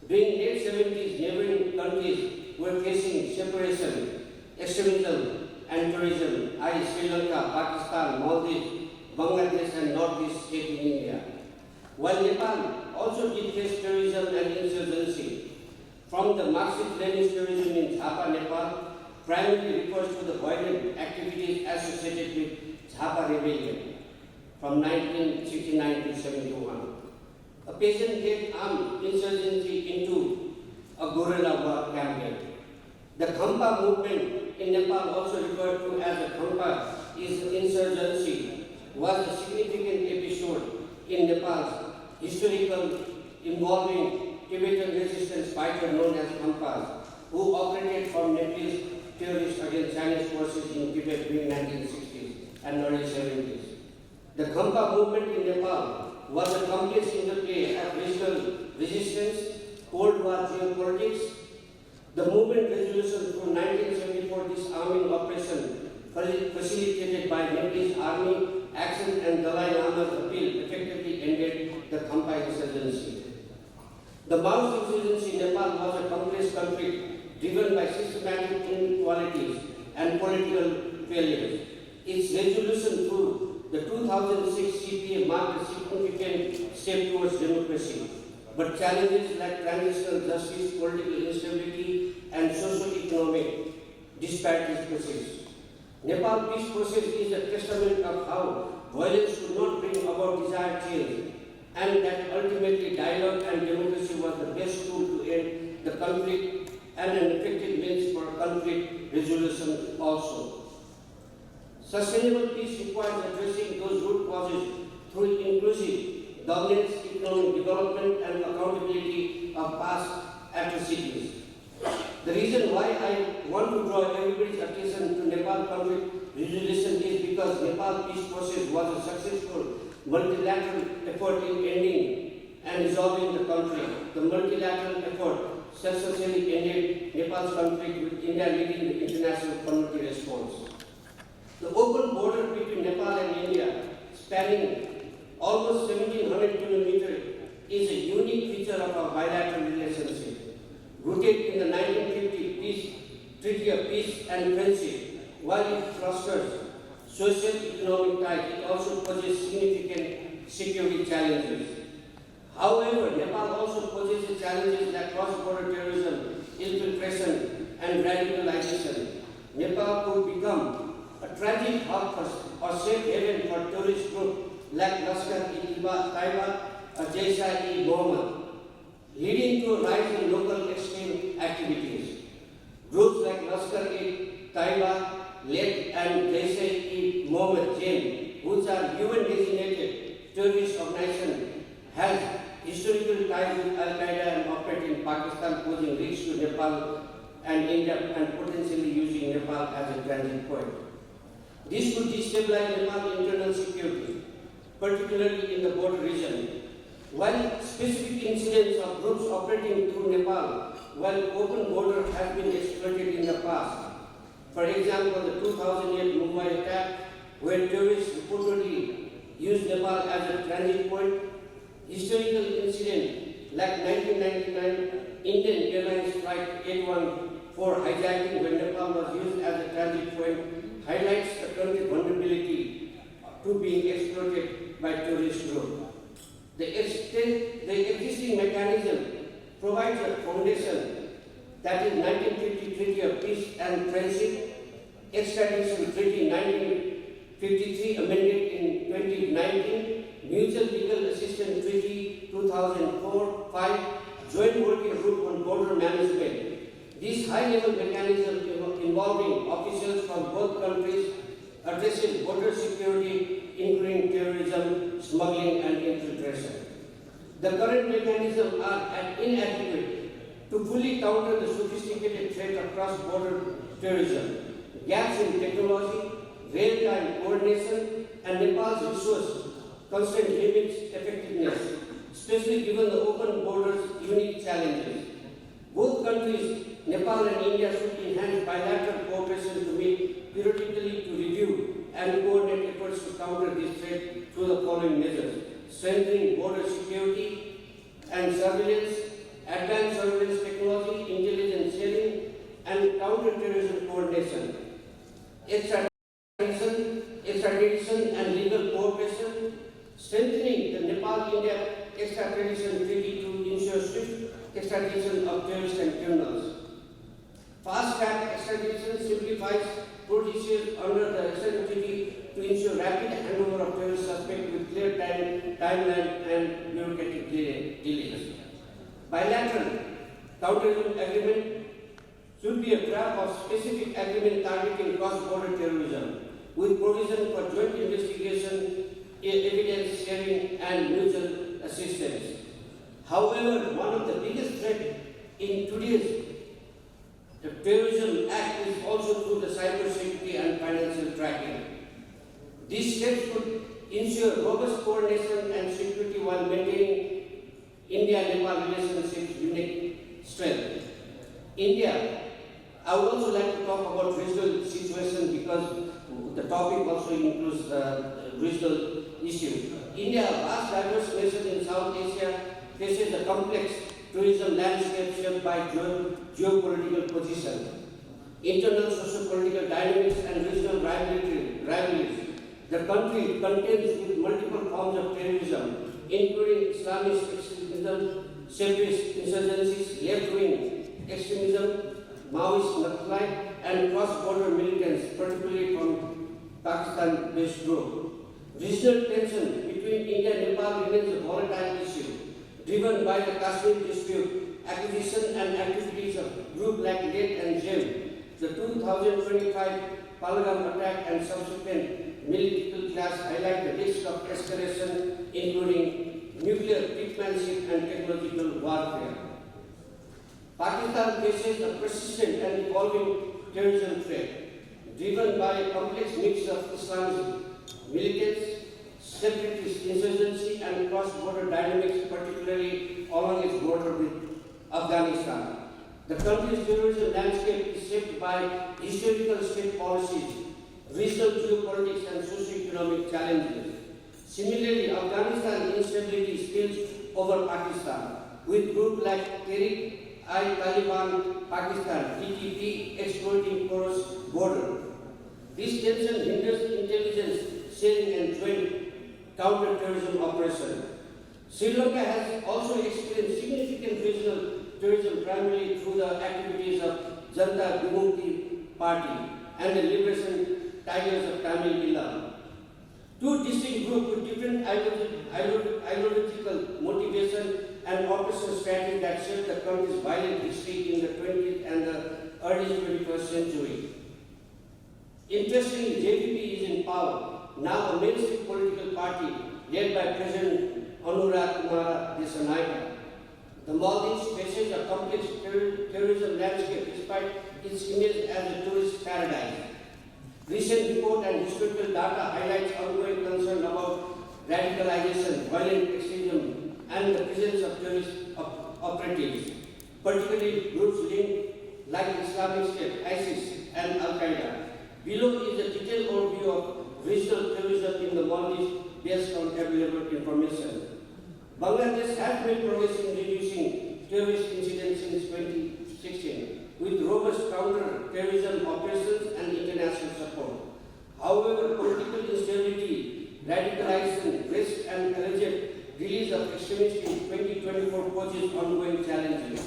During late 70s, neighboring countries were facing separation, extremism, and terrorism, i.e. Sri Lanka, Pakistan, Maldives, Bangladesh, and Northeast State in India. While Nepal also did face terrorism and insurgency, from the Marxist-Leninist terrorism in Jhapa, Nepal, primarily refers to the violent activities associated with Jhapa rebellion from 1969 to 71. A peasant-led armed insurgency into a guerrilla war campaign. The Khampa movement in Nepal, also referred to as the Khampa insurgency, was a significant episode in Nepal's historical involving Tibetan resistance fighter known as Khampas, who operated from Nepalese terrorists against Chinese forces in Tibet during 1960s and early 70s. The Khampa movement in Nepal was a complex interplay of regional resistance, Cold War geopolitics. The movement resolution through 1974 disarming operation facilitated by Nepalese army action and Dalai Lama's appeal effectively ended the Khampa insurgency. The Maoist insurgency in Nepal was a complex conflict driven by systematic inequalities and political failures. Its resolution through the 2006 CPA marked a significant step towards democracy, but challenges like transitional justice, political instability, and socio-economic disparities persist. Nepal peace process is a testament of how violence could not bring about desired change, and that ultimately dialogue and democracy was the best tool to end the conflict and an effective means for conflict resolution also. Sustainable peace requires addressing those root causes through inclusive governance, economic development, and accountability of past atrocities. The reason why I want to draw everybody's attention to Nepal conflict resolution is because Nepal peace process was a successful multilateral effort in ending and resolving the conflict. The multilateral effort successfully ended Nepal's conflict with India leading the international community response. The open border between Nepal and India, spanning almost 1,700 kilometers, is a unique feature of our bilateral relationship. Rooted in the 1950 Treaty of Peace and Friendship, while it fosters socio-economic ties, it also poses significant security challenges. However, Nepal also poses challenges like cross-border terrorism, infiltration, and radicalization. Nepal could become a tragic hub or safe haven for terrorist groups like Lashkar-e-Taiba or Jaish-e-Mohammed, leading to a rise in local extreme activities. Groups like Lashkar-e-Taiba, led and Jaish-e-Mohammed, which are UN-designated terrorist organizations, has historical ties with Al-Qaeda and operate in Pakistan, posing risks to Nepal and India and potentially using Nepal as a transit point. This could destabilize Nepal's internal security, particularly in the border region. While specific incidents of groups operating through Nepal while open border has been exploited in the past. For example, the 2008 Mumbai attack, where terrorists reportedly used Nepal as a transit point, historical incident like 1999 Indian Airlines Flight 814 hijacking when Nepal was used as a transit point highlights the country's vulnerability to being exploited by terrorist groups. The existing mechanism provides a foundation, that is 1950 Treaty of Peace and Friendship, Extradition Treaty 1953 amended in 2019, Mutual Legal Assistance Treaty 2004-5, Joint Working Group on Border Management. This high-level mechanism involving officials from both countries addresses border security, including terrorism, smuggling, and infiltration. The current mechanisms are inadequate to fully counter the sophisticated threat of cross-border terrorism. Gaps in technology, real-time coordination, and Nepal's resource constraint limits effectiveness, especially given the open borders' unique challenges. Both countries, Nepal and India, should enhance bilateral cooperation to meet periodically to review and coordinate efforts to counter this threat through the following measures: strengthening border security and surveillance, advanced surveillance technology, intelligence sharing, and counter-terrorism coordination, extradition and legal cooperation, strengthening the Nepal-India extradition treaty to ensure swift extradition of terrorists and criminals. Fast-track extradition simplifies procedures under the extradition treaty to ensure rapid handover of terrorist suspects with clear timeline and bureaucratic delays. Bilateral counterterrorism agreement should be a draft of specific agreement targeting cross-border terrorism, with provision for joint investigation, evidence sharing, and mutual assistance. However, one of the biggest threats in today's Terrorism Act is also through the cybersecurity and financial tracking. These steps could ensure robust coordination and security while maintaining India-Nepal relationships' unique strength. India, I would also like to talk about regional situation because the topic also includes regional issues. India, a vast diverse nation in South Asia, faces a complex tourism landscape shaped by geopolitical position, internal socio-political dynamics, and regional rivalries. The country contends with multiple forms of terrorism, including Islamist extremism, separatist insurgencies, left-wing extremism, Maoist Naxalite, and cross-border militants, particularly from Pakistan-based group. Regional tension between India and Nepal remains a volatile issue, driven by the Kashmir dispute, acquisition and activities of groups like Late and Jem, the 2025 Pahalgam attack and subsequent military clash highlight the risk of escalation, including nuclear brinkmanship and technological warfare. Pakistan faces a persistent and evolving terrorism threat, driven by a complex mix of Islamist militants, separatist insurgency, and cross-border dynamics, particularly along its border with Afghanistan. The country's terrorism landscape is shaped by historical state policies, regional geopolitics, and socio-economic challenges. Similarly, Afghanistan instability spills over Pakistan, with groups like Tehrik-i-Taliban Pakistan (TTP) exploiting porous border. This tension hinders intelligence sharing and joint counter-terrorism operation. Sri Lanka has also experienced significant regional terrorism primarily through the activities of Janata Vimukti Party and the Liberation Tigers of Tamil Eelam. Two distinct groups with different ideological motivation and operational strategy that shaped the country's violent history in the 20th and the early 21st century. Interestingly, JVP is in power, now a mainstream political party led by President Anurag Kumar Dissanayake. The Maldives faces a complex terrorism landscape despite its image as a tourist paradise. Recent report and historical data highlights ongoing concern about radicalization, violent extremism, and the presence of terrorist operatives. particularly groups linked like Islamic State, ISIS, and Al-Qaeda. Below is a detailed overview of regional terrorism in the Maldives based on available information. Bangladesh has made progress in reducing terrorist incidents since 2016 with robust counter-terrorism operations and international support. However, political instability, radicalization, risk, and alleged release of extremists in 2024 poses ongoing challenges.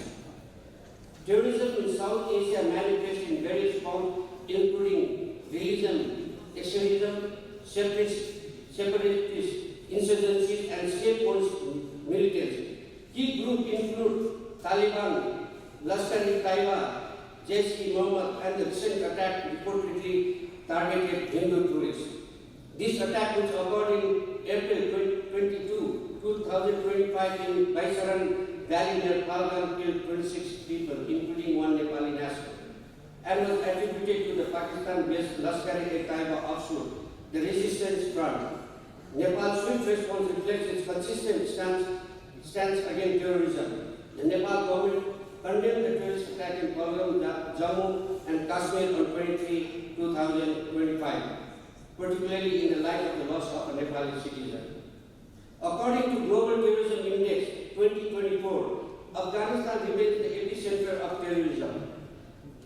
Terrorism in South Asia manifests in various forms, including religion, extremism, separatist insurgencies, and state-owned militants. Key groups include Taliban, Lashkar-e-Taiba, Jaish-e-Mohammed, and the recent attack reportedly targeted Hindu tourists. This attack, which occurred in April 22, 2025 in Baisaran Valley near Palgan, killed 26 people, including one Nepali national, and was attributed to the Pakistan-based Lashkar-e-Taiba offshoot, the Resistance Front. Nepal's swift response reflects its consistent stance against terrorism. The Nepal government condemned the terrorist attack in Palgan, Jammu and Kashmir on 23, 2025, particularly in the light of the loss of a Nepali citizen. According to Global Terrorism Index 2024, Afghanistan remains the epicenter of terrorism,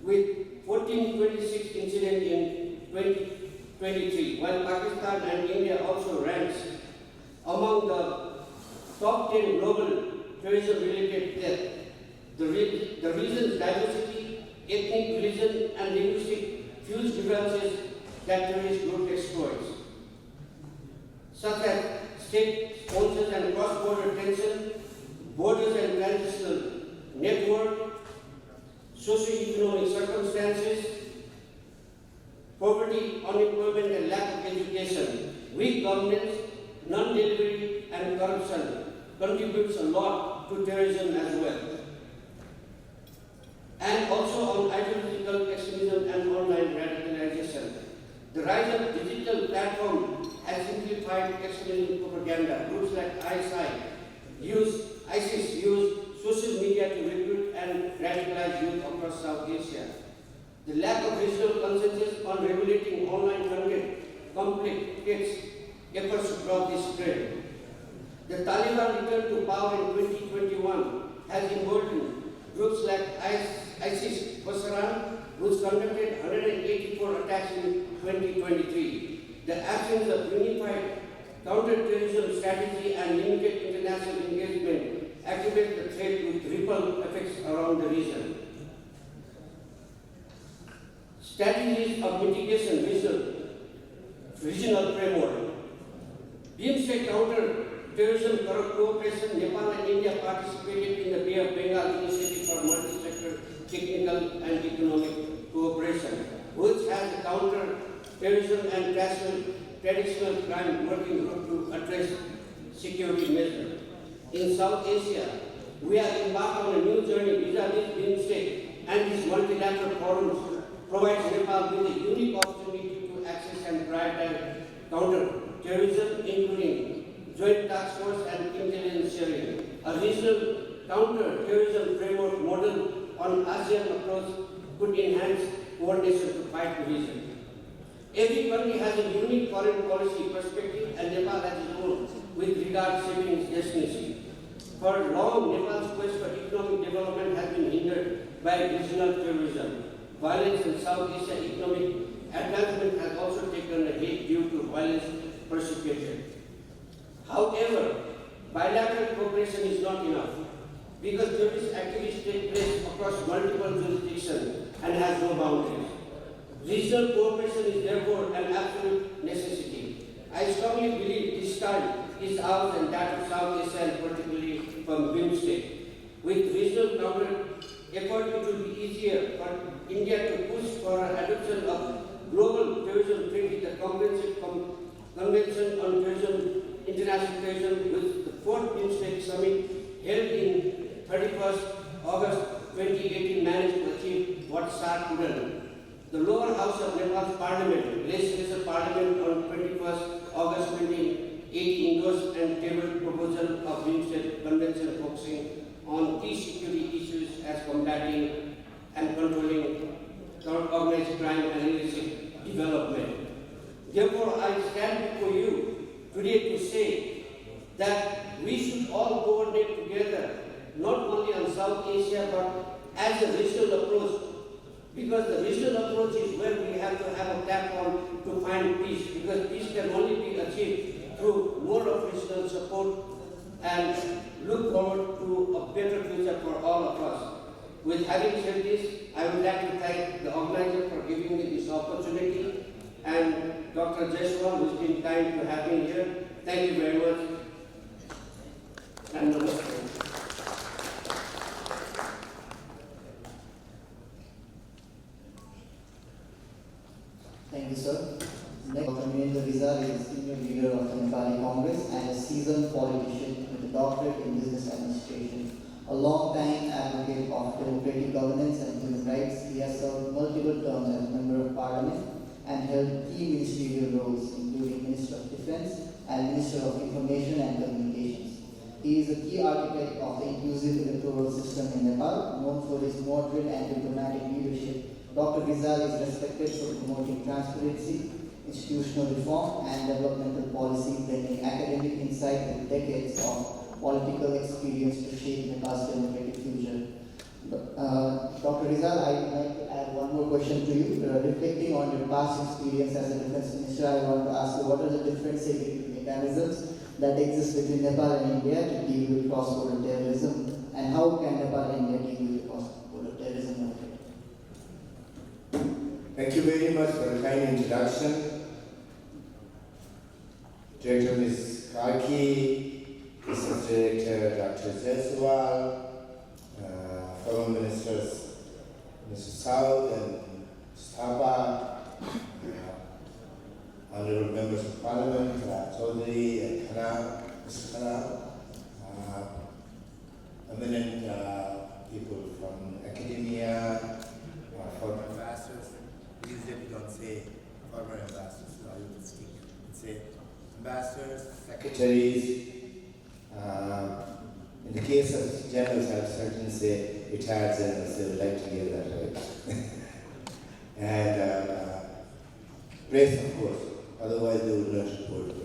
with 1426 incidents in 2023, while Pakistan and India also ranks among the top 10 global terrorism-related deaths. The region's diversity, ethnic, religion, and linguistic fuels differences that terrorist group exploits, such as state sponsors and cross-border tension, borders and transitional network, socio-economic circumstances, poverty, unemployment, and lack of education, weak governance, non-delivery, and corruption contributes a lot to terrorism as well. And also on ideological extremism and online radicalization. The rise of digital platforms has simplified extremism propaganda. Groups like ISIS use social media to recruit and radicalize youth across South Asia. The lack of regional consensus on regulating online content complicates efforts to stop this trend. The Taliban return to power in 2021 has emboldened groups like ISIS Khorasan, which conducted 184 attacks in 2023. The absence of unified counter-terrorism strategy and limited international engagement activates the threat with ripple effects around the region. Strategies of mitigation regional framework. BIMSTEC counter-terrorism cooperation, Nepal and India participated in the Bay of Bengal initiative for multi-sector technical and economic cooperation, which has a counter-terrorism and traditional crime working group to address security measures. In South Asia, we are embarked on a new journey vis-à-vis BIMSTEC, and this multilateral forum provides Nepal with a unique opportunity to access and prioritize counter-terrorism, including joint task force and intelligence sharing. A regional counter-terrorism framework model on ASEAN approach could enhance coordination to fight the region. Every country has a unique foreign policy perspective, and Nepal has its own with regard to shaping its destiny. For long, Nepal's quest for economic development has been hindered by regional terrorism. Violence in South Asia economic advancement has also taken a hit due to violence persecution. However, bilateral cooperation is not enough because terrorist activities take place across multiple jurisdictions and has no boundaries. Regional cooperation is therefore an absolute necessity. I strongly believe this time is ours and that of South Asia, and particularly from BIMSTEC. With regional counter effort, it will be easier for India to push for adoption of global terrorism treaty, the Comprehensive Convention on Terrorism, International Terrorism, with the 4th BIMSTEC Summit held in 31st August 2018 managed to achieve what SAR couldn't. The lower house of Nepal's parliament, legislative parliament, on 21st August 2018 endorsed and tabled proposal of BIMSTEC convention focusing on key security issues as we should all coordinate together, not only on South Asia, but as a regional approach. Because the regional approach is where we have to have a platform to find peace, because peace can only be achieved through more of regional support and look forward to a better future for all of us. With having said this, I would like to thank the organizer for giving me this opportunity, and Dr. Jaiswal, who's been kind to have me here. Thank you very much. And namaste. Thank you, sir. Next, Dr. Minendra Rizal is a senior leader of the Nepali Congress and a seasoned politician with a doctorate in business administration. A long-time advocate of democratic governance and human rights, he has served multiple terms as Member of Parliament and held key ministerial roles, including Minister of Defense and Minister of Information and Communications. He is a key architect of the inclusive electoral system in Nepal, known for his moderate and diplomatic leadership. Dr. Rizal is respected for promoting transparency, institutional reform, and developmental policy, blending academic insight with decades of political experience to shape Nepal's democratic future. Dr. Rizal, I would like to add one more question to you. Reflecting on your past experience as a defense minister, I want to ask you what are the different security mechanisms that exist between Nepal and India to deal with cross-border terrorism, and how can Nepal and India deal with cross-border terrorism? Thank you very much for the kind introduction. Director Ms. Karki, Assistant Director Dr. Jaiswal, fellow ministers Mr. Saud and Stapa, honorable members of Parliament, Chaudhary and Khana, Mr. Khana, eminent people from academia, former ambassadors. Please don't say former ambassadors, so I will speak. Say ambassadors, secretaries. In the case of generals, I would certainly say retired generals, they would like to hear that, right? And press, of course, otherwise they would not report me.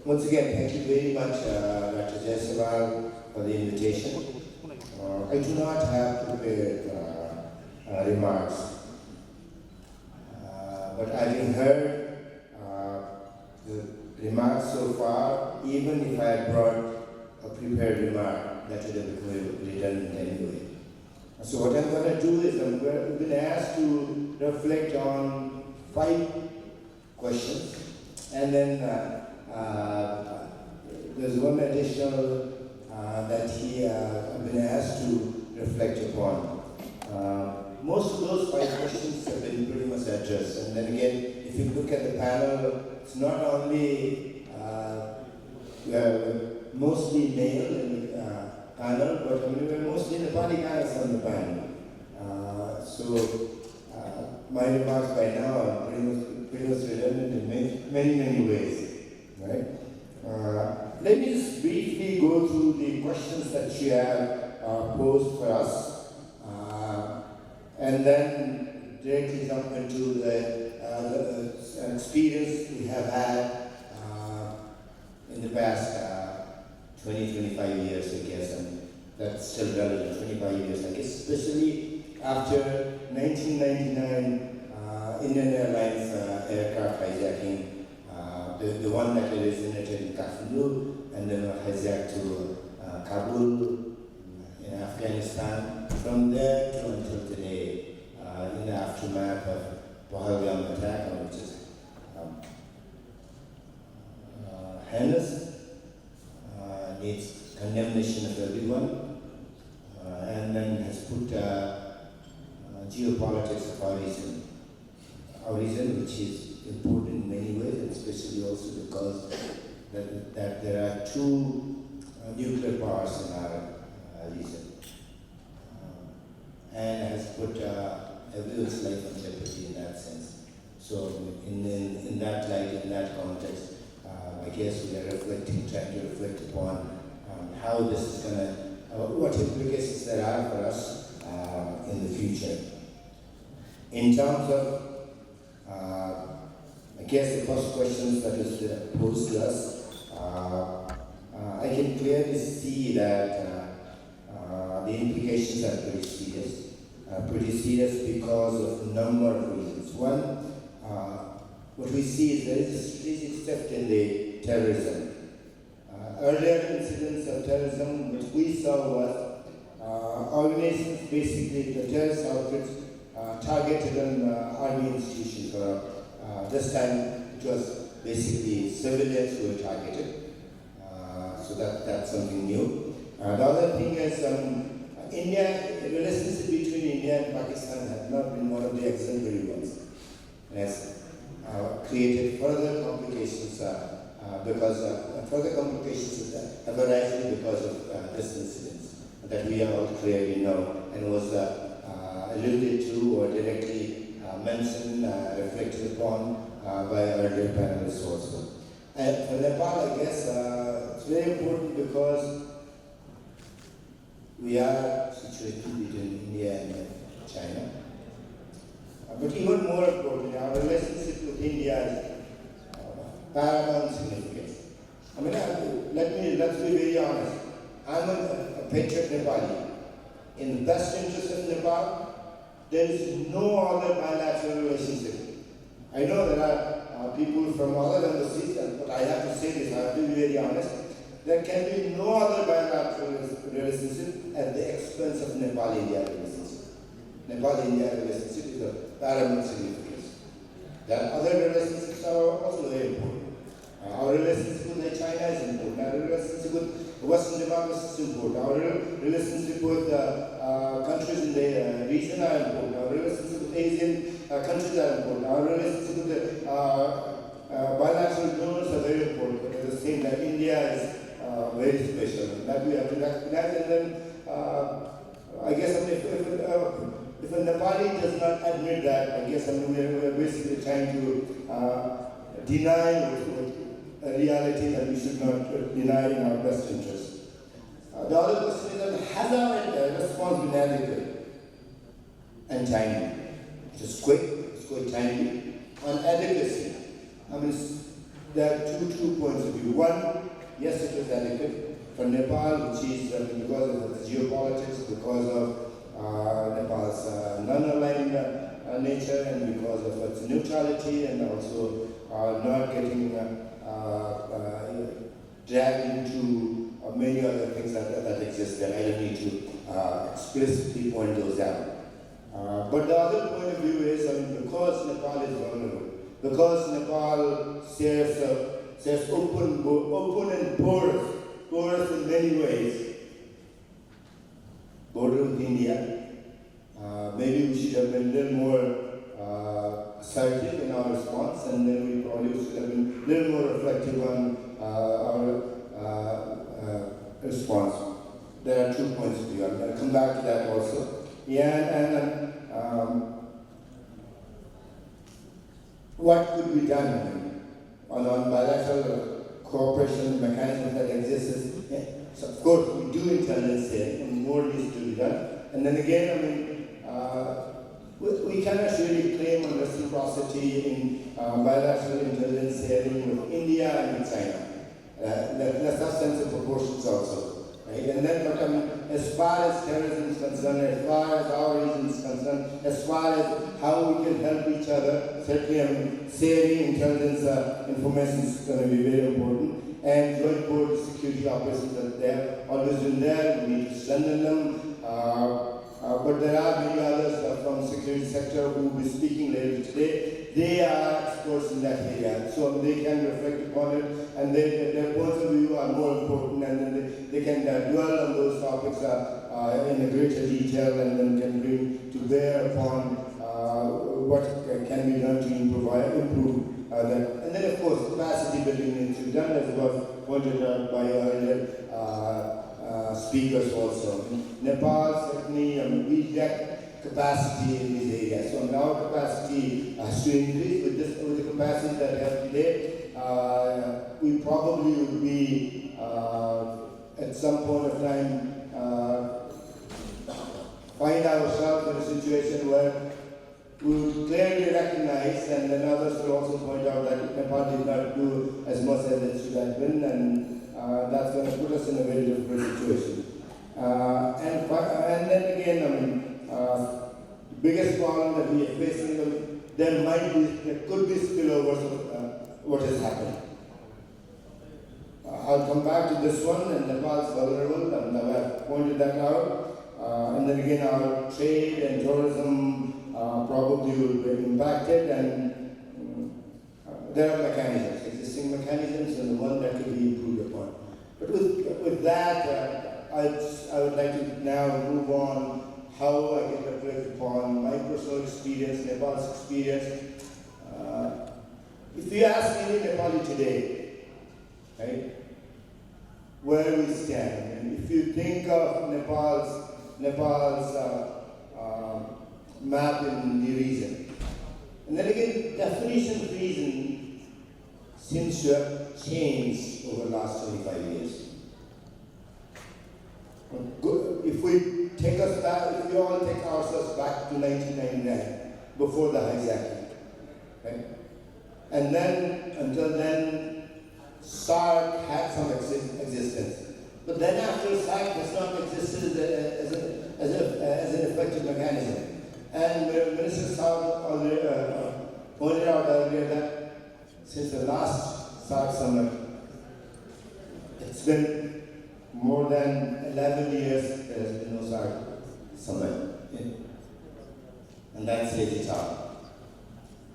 Once again, thank you very much, Dr. Jaiswal, for the invitation. I do not have prepared remarks, but having heard the remarks so far, even if I had brought a prepared remark, that would have become redundant anyway. So what I'm going to do is I'm going to ask to reflect on 5 questions, and then there's one additional that I've been asked to reflect upon. Most of those 5 questions have been pretty much addressed. And then again, if you look at the panel, it's not only mostly male in the panel, but I mean, we're mostly Nepali guys on the panel. So my remarks by now are pretty much redundant in many ways, right? Let me just briefly go through the questions that you have posed for us, and then directly jump into the experience we have had in the past 20-25 years, I guess, and that's still relevant, 25 years, I guess, especially after 1999 Indian Airlines aircraft hijacking, the one that originated in Kathmandu and then hijacked to Kabul in Afghanistan. From there to until today, in the aftermath of Pahalgam attack, which is heinous, needs condemnation of everyone, and then has put geopolitics of our region, which is important in many ways, and especially also because that there are 2 nuclear powers in our region, and has put everyone's life on jeopardy in that sense. So in that light, in that context, I guess we are trying to reflect upon how this is going to, what implications there are for us in the future. In terms of, guess the first questions that is posed to us, I can clearly see that the implications are pretty serious because of a number of reasons. One, what we see is there is a strategic shift in the terrorism. Earlier incidents of terrorism, which we saw was organizations, basically the terrorist outfits, targeted on army institutions. This time it was basically civilians who were targeted. So that's something new. The other thing is India, the relationship between India and Pakistan has not been one of the exemplary ones. It has created further complications have arisen because of this incident that we all clearly know and was alluded to or directly mentioned, reflected upon by earlier panelists also. And for Nepal, I guess it's very important because we are situated between India and China. But even more importantly, our relationship with India is paramount significance. I mean, let's be very honest. I'm a patriot Nepali. In the best interest of Nepal, there is no other bilateral relationship. I know there are people from other embassies, but I have to say this, I have to be very honest. There can be no other bilateral relationship at the expense of Nepal-India relationship. Nepal-India relationship is of paramount significance. There are other relationships are also very important. Our relationship with China is important. Our relationship with Western democracies is important. Our relationship with countries in the region are important. Our relationship with Asian countries are important. Our relationship with the bilateral donors are very important. But at the same time, India is very special. And that we have to recognize. And then, I guess if a Nepali does not admit that, I guess we are basically trying to deny a reality that we should not deny in our best interest. The other question is that has our response been adequate and timely? It is quick, it's quite timely. On adequacy, I mean, there are two points of view. One, yes, it was adequate for Nepal, which is because of its geopolitics, because of Nepal's non-aligned nature, and because of its neutrality, and also not getting dragged into many other things that exist there. I don't need to explicitly point those out. But the other point of view is, because Nepal is vulnerable, because Nepal shares open and porous in many ways, border with India, maybe we should have been a little more assertive in our response, and then we probably should have been a little more reflective on our response. There are 2 points of view. I'm going to come back to that also. Yeah, and what could be done on bilateral cooperation mechanisms that exist? So of course, we do intelligence sharing, and more needs to be done. And then again, we cannot really claim on reciprocity in bilateral intelligence sharing with India and with China. Let's have sense of proportions also. Right? And then, as far as terrorism is concerned, as far as our region is concerned, as far as how we can help each other, certainly sharing intelligence information is going to be very important. And joint border security operations are there, always been there, we need to strengthen them. But there are many others from the security sector who will be speaking later today. They are experts in that area, so they can reflect upon it, and their points of view are more important, and then they can dwell on those topics in a greater detail, and then can bring to bear upon what can be done to improve that. And then, of course, capacity building needs to be done, as was pointed out by earlier speakers also. Nepal, certainly, we lack capacity in these areas. So now capacity has to increase with the capacity that we have today. We probably would be, at some point of time, find ourselves in a situation where would clearly recognize, and then others will also point out that Nepal did not do as much as it should have been, and that's going to put us in a very difficult situation. And then again, I mean, the biggest problem that we are facing, there could be spillovers of what has happened. I'll come back to this one, and Nepal's vulnerable, and I've pointed that out. And then again, our trade and tourism probably will be impacted, and there are mechanisms, existing mechanisms, and the one that could be improved upon. But with that, I would like to now move on how I can reflect upon my personal experience, Nepal's experience. If you ask any Nepali today, right, where we stand, and if you think of Nepal's map in the region, and then again, definition of region seems to have changed over the last 25 years. If we take us back, if we all take ourselves back to 1999, before the hijacking, right? And then, until then, SARC had some existence. But then after SARC has not existed as an effective mechanism. And Minister Saab pointed out earlier that since the last SARC summit, it's been more than 11 years there has been no SARC summit. And that says it all.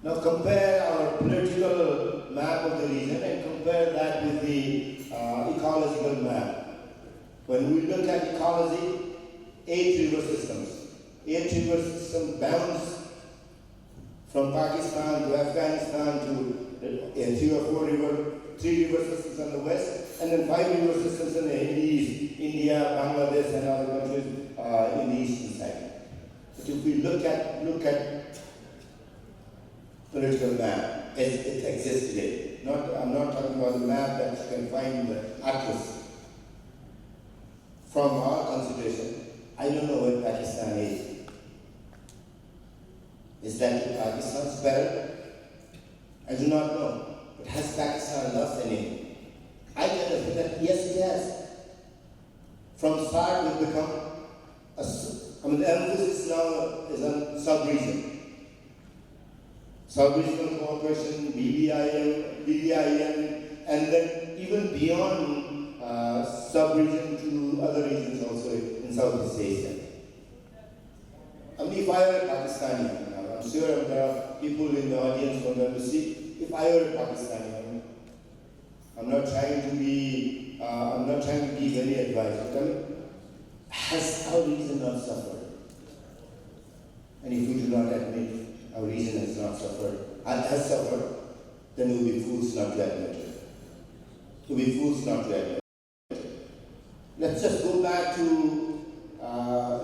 Now compare our political map of the region and compare that with the ecological map. When we look at ecology, 8 river systems. 8 river systems bounce from Pakistan to Afghanistan to 3 or 4 3 river systems on the west, and then 5 river systems in the east, India, Bangladesh, and other countries in the eastern side. But if we look at political map as it exists today, I'm not talking about the map that you can find in the atlas. From our consideration, I don't know where Pakistan is. Is that Pakistan's better? I do not know. But has Pakistan lost anything? I can say that yes, it has. From SARC, we've become the emphasis now is on sub-region. Sub-regional cooperation, BBIN, and then even beyond sub-region to other regions also in Southeast Asia. If I were a Pakistani, I'm sure there are people in the audience from the embassy. If I were a Pakistani, I'm not trying to give any advice. Has our region not suffered? And if we do not admit our region has not suffered, has suffered, then we'll be fools not to admit it. We'll be fools not to admit it. Let's just go back to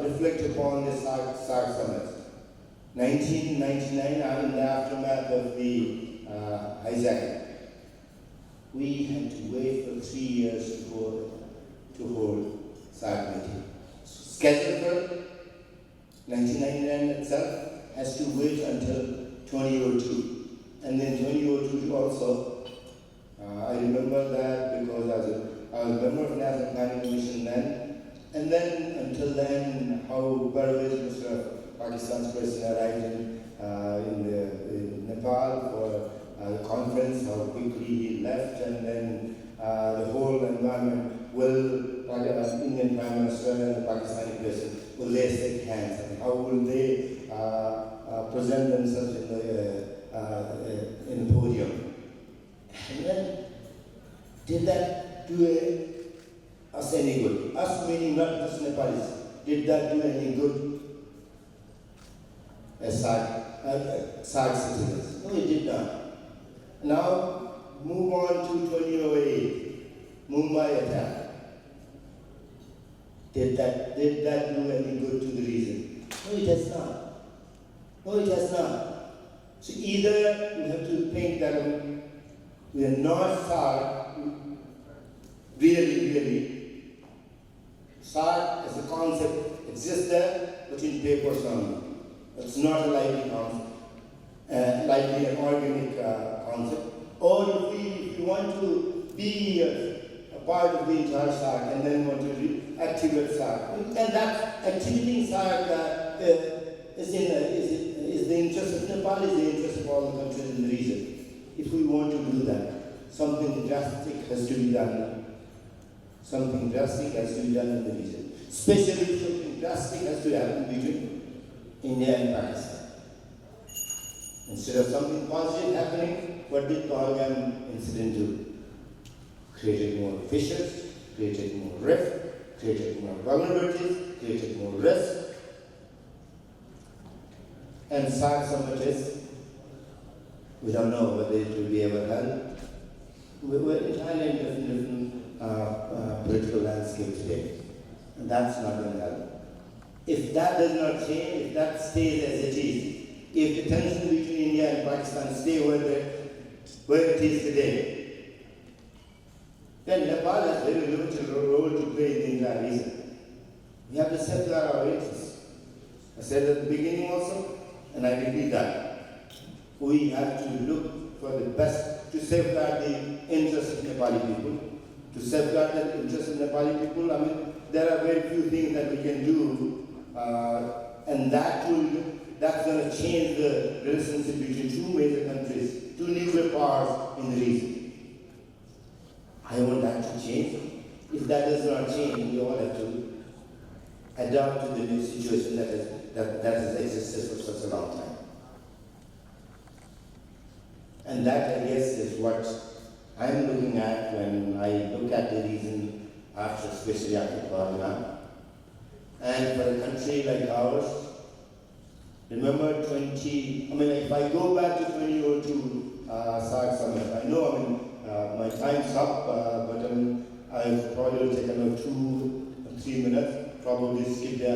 reflect upon the SARC summit. 1999, in the aftermath of the hijacking, we had to wait for 3 years to hold SARC meeting. Scheduled for 1999 itself has to wait until 2002. And then 2002 also, I remember that because I was a member of the National Planning Commission then. And then until then, how Parvez, Mr. Pakistan's president, arrived in Nepal for the conference, how quickly he left, and then the whole environment will, Indian Prime Minister and the Pakistani president, will they shake hands, and how will they present themselves in the podium. And then, did that do us any good? Us meaning not just Nepalis. Did that do any good as SARC citizens? No, it did not. Now, move on to 2008, Mumbai attack. Did that do any good to the region? No, it has not. No, it has not. So either we have to think that we are not SARC, really. SARC as a concept exists there, but in papers only. It's not a lively concept. slightly an organic concept. Or if you want to be a part of the entire SARC and then want to activate SARC, and that activating SARC is the interest of Nepal, is the interest of all the countries in the region. If we want to do that, something drastic has to be done. Something drastic has to be done in the region. Especially something drastic has to happen between India and Pakistan. Instead of something positive happening, what did Pahalgam incident do? Created more fissures, created more rift, created more vulnerabilities, created more risk. And SARC summit we don't know whether it will be ever held. We're entirely in different political landscape today. And that's not going to help. If that does not change, if that stays as it is, if the tension between India and Pakistan stay where it is today, then Nepal has very limited role to play in the entire region. We have to safeguard our interests. I said at the beginning also, and I repeat that. We have to look for the best to safeguard the interests of Nepali people. To safeguard the interests of Nepali people, I mean, there are very few things that we can do, and that's going to change the relationship between two major countries, two nuclear powers in the region. I want that to change. If that does not change, we all have to adapt to the new situation that has existed for such a long time. And that, I guess, is what I'm looking at when I look at the region after, especially after Corona. And for a country like ours, remember if I go back to 2002 SARC summit, I know, my time's up, but I've probably taken about 2 or 3 minutes, probably skip the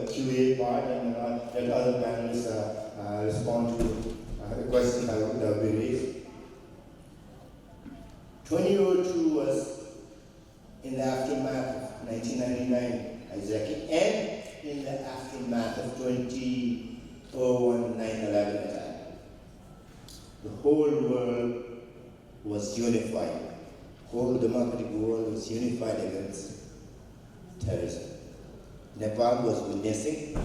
QA part and let other panelists respond to the questions that will be raised. 2002 was in the aftermath of 1999 hijacking and in the aftermath of 2001 9/11 attack. The whole world was unified. The whole democratic world was unified against terrorism. Nepal was witnessing.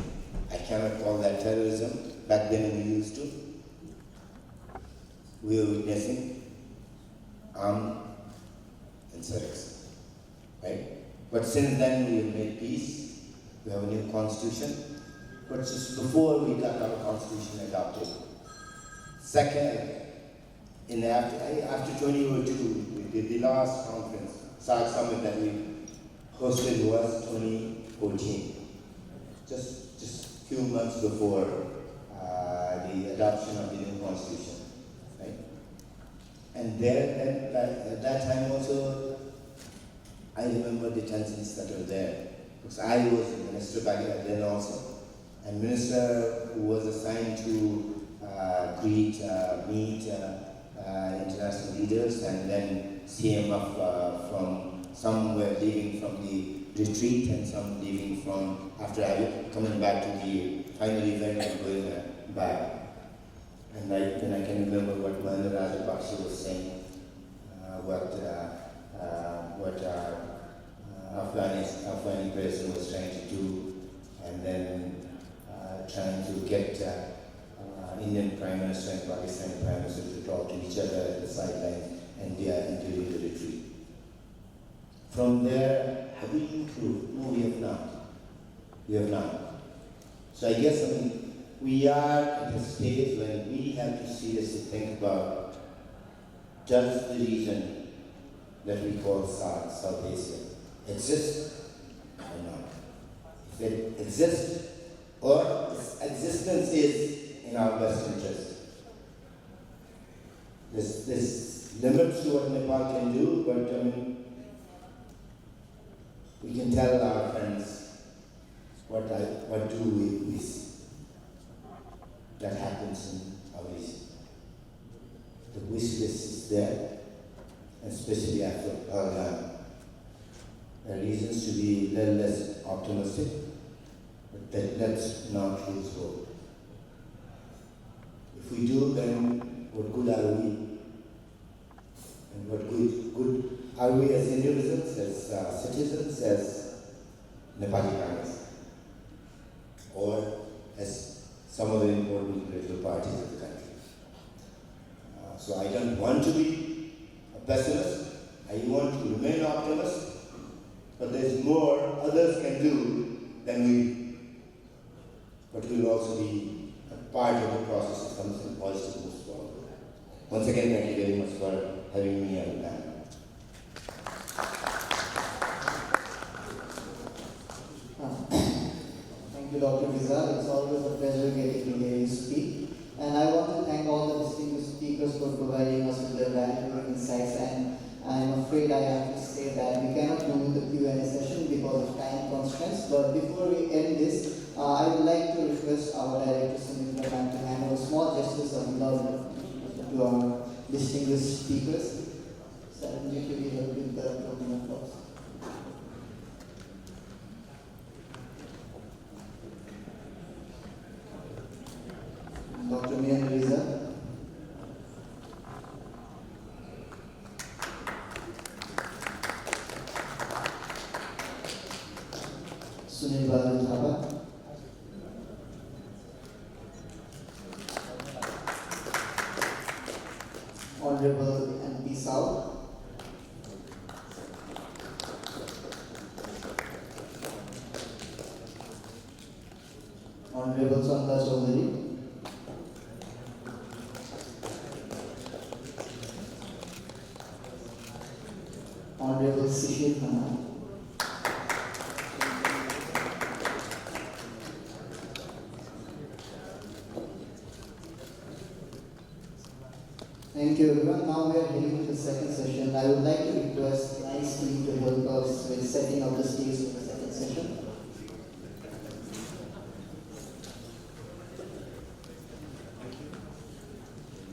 I cannot call that terrorism. Back then we used to. We were witnessing armed insurrection, right? But since then we have made peace. We have a new constitution. But just before we got our constitution adopted, second, after 2002, we did the last conference, SARC summit that we hosted was 2014. Just a few months before the adoption of the new constitution. And at that time also, I remember the tensions that were there. Because I was a minister back then also. And minister who was assigned to meet international leaders, and then CM from some were leaving from the retreat and some leaving from after coming back to the final event and going back. And I can remember what Mahendra Rajapaksa was saying, what Afghani president was trying to do, and then trying to get Indian Prime Minister and Pakistani Prime Minister to talk to each other at the sidelines and during the retreat. From there, have we improved? No, we have not. We have not. So I guess we are at a stage when we have to seriously think about, does the region that we call South Asia exist or not? If it exists, or its existence is in our best interest. There's limits to what Nepal can do, but we can tell our friends what do we see that happens in our region. The wish list is there, especially after Pahalgam. There are reasons to be a little less optimistic, but let's not lose hope. If we do, then what good are we? And what good are we as individuals, as citizens, as Nepali Congress, or as some of the important political parties of the country? So I don't want to be a pessimist. I want to remain an optimist. But there's more others can do than we. But we will also be a part of the process of something positive moves forward. Once again, thank you very much for having me on the panel. Thank you, Dr. Rizal. It's always a pleasure getting to hear you speak. And I want to thank all the distinguished speakers for providing us with their valuable insights. And I'm afraid I have to say that we cannot do the Q&A session because of time constraints. But before we end this, I would like to request our director, Sumitra Ma'am, to hand over small gestures of love to our distinguished speakers. So I think we help with the opening applause. Dr. Mian Riza. Sunil Balu Thapa. Honorable MP South. Honorable Chanda Chaudhary. Honorable Sishir Khanna. Thank you everyone. Now we are heading to the second session. I would like to request my team to help us with setting up the stage for the second session.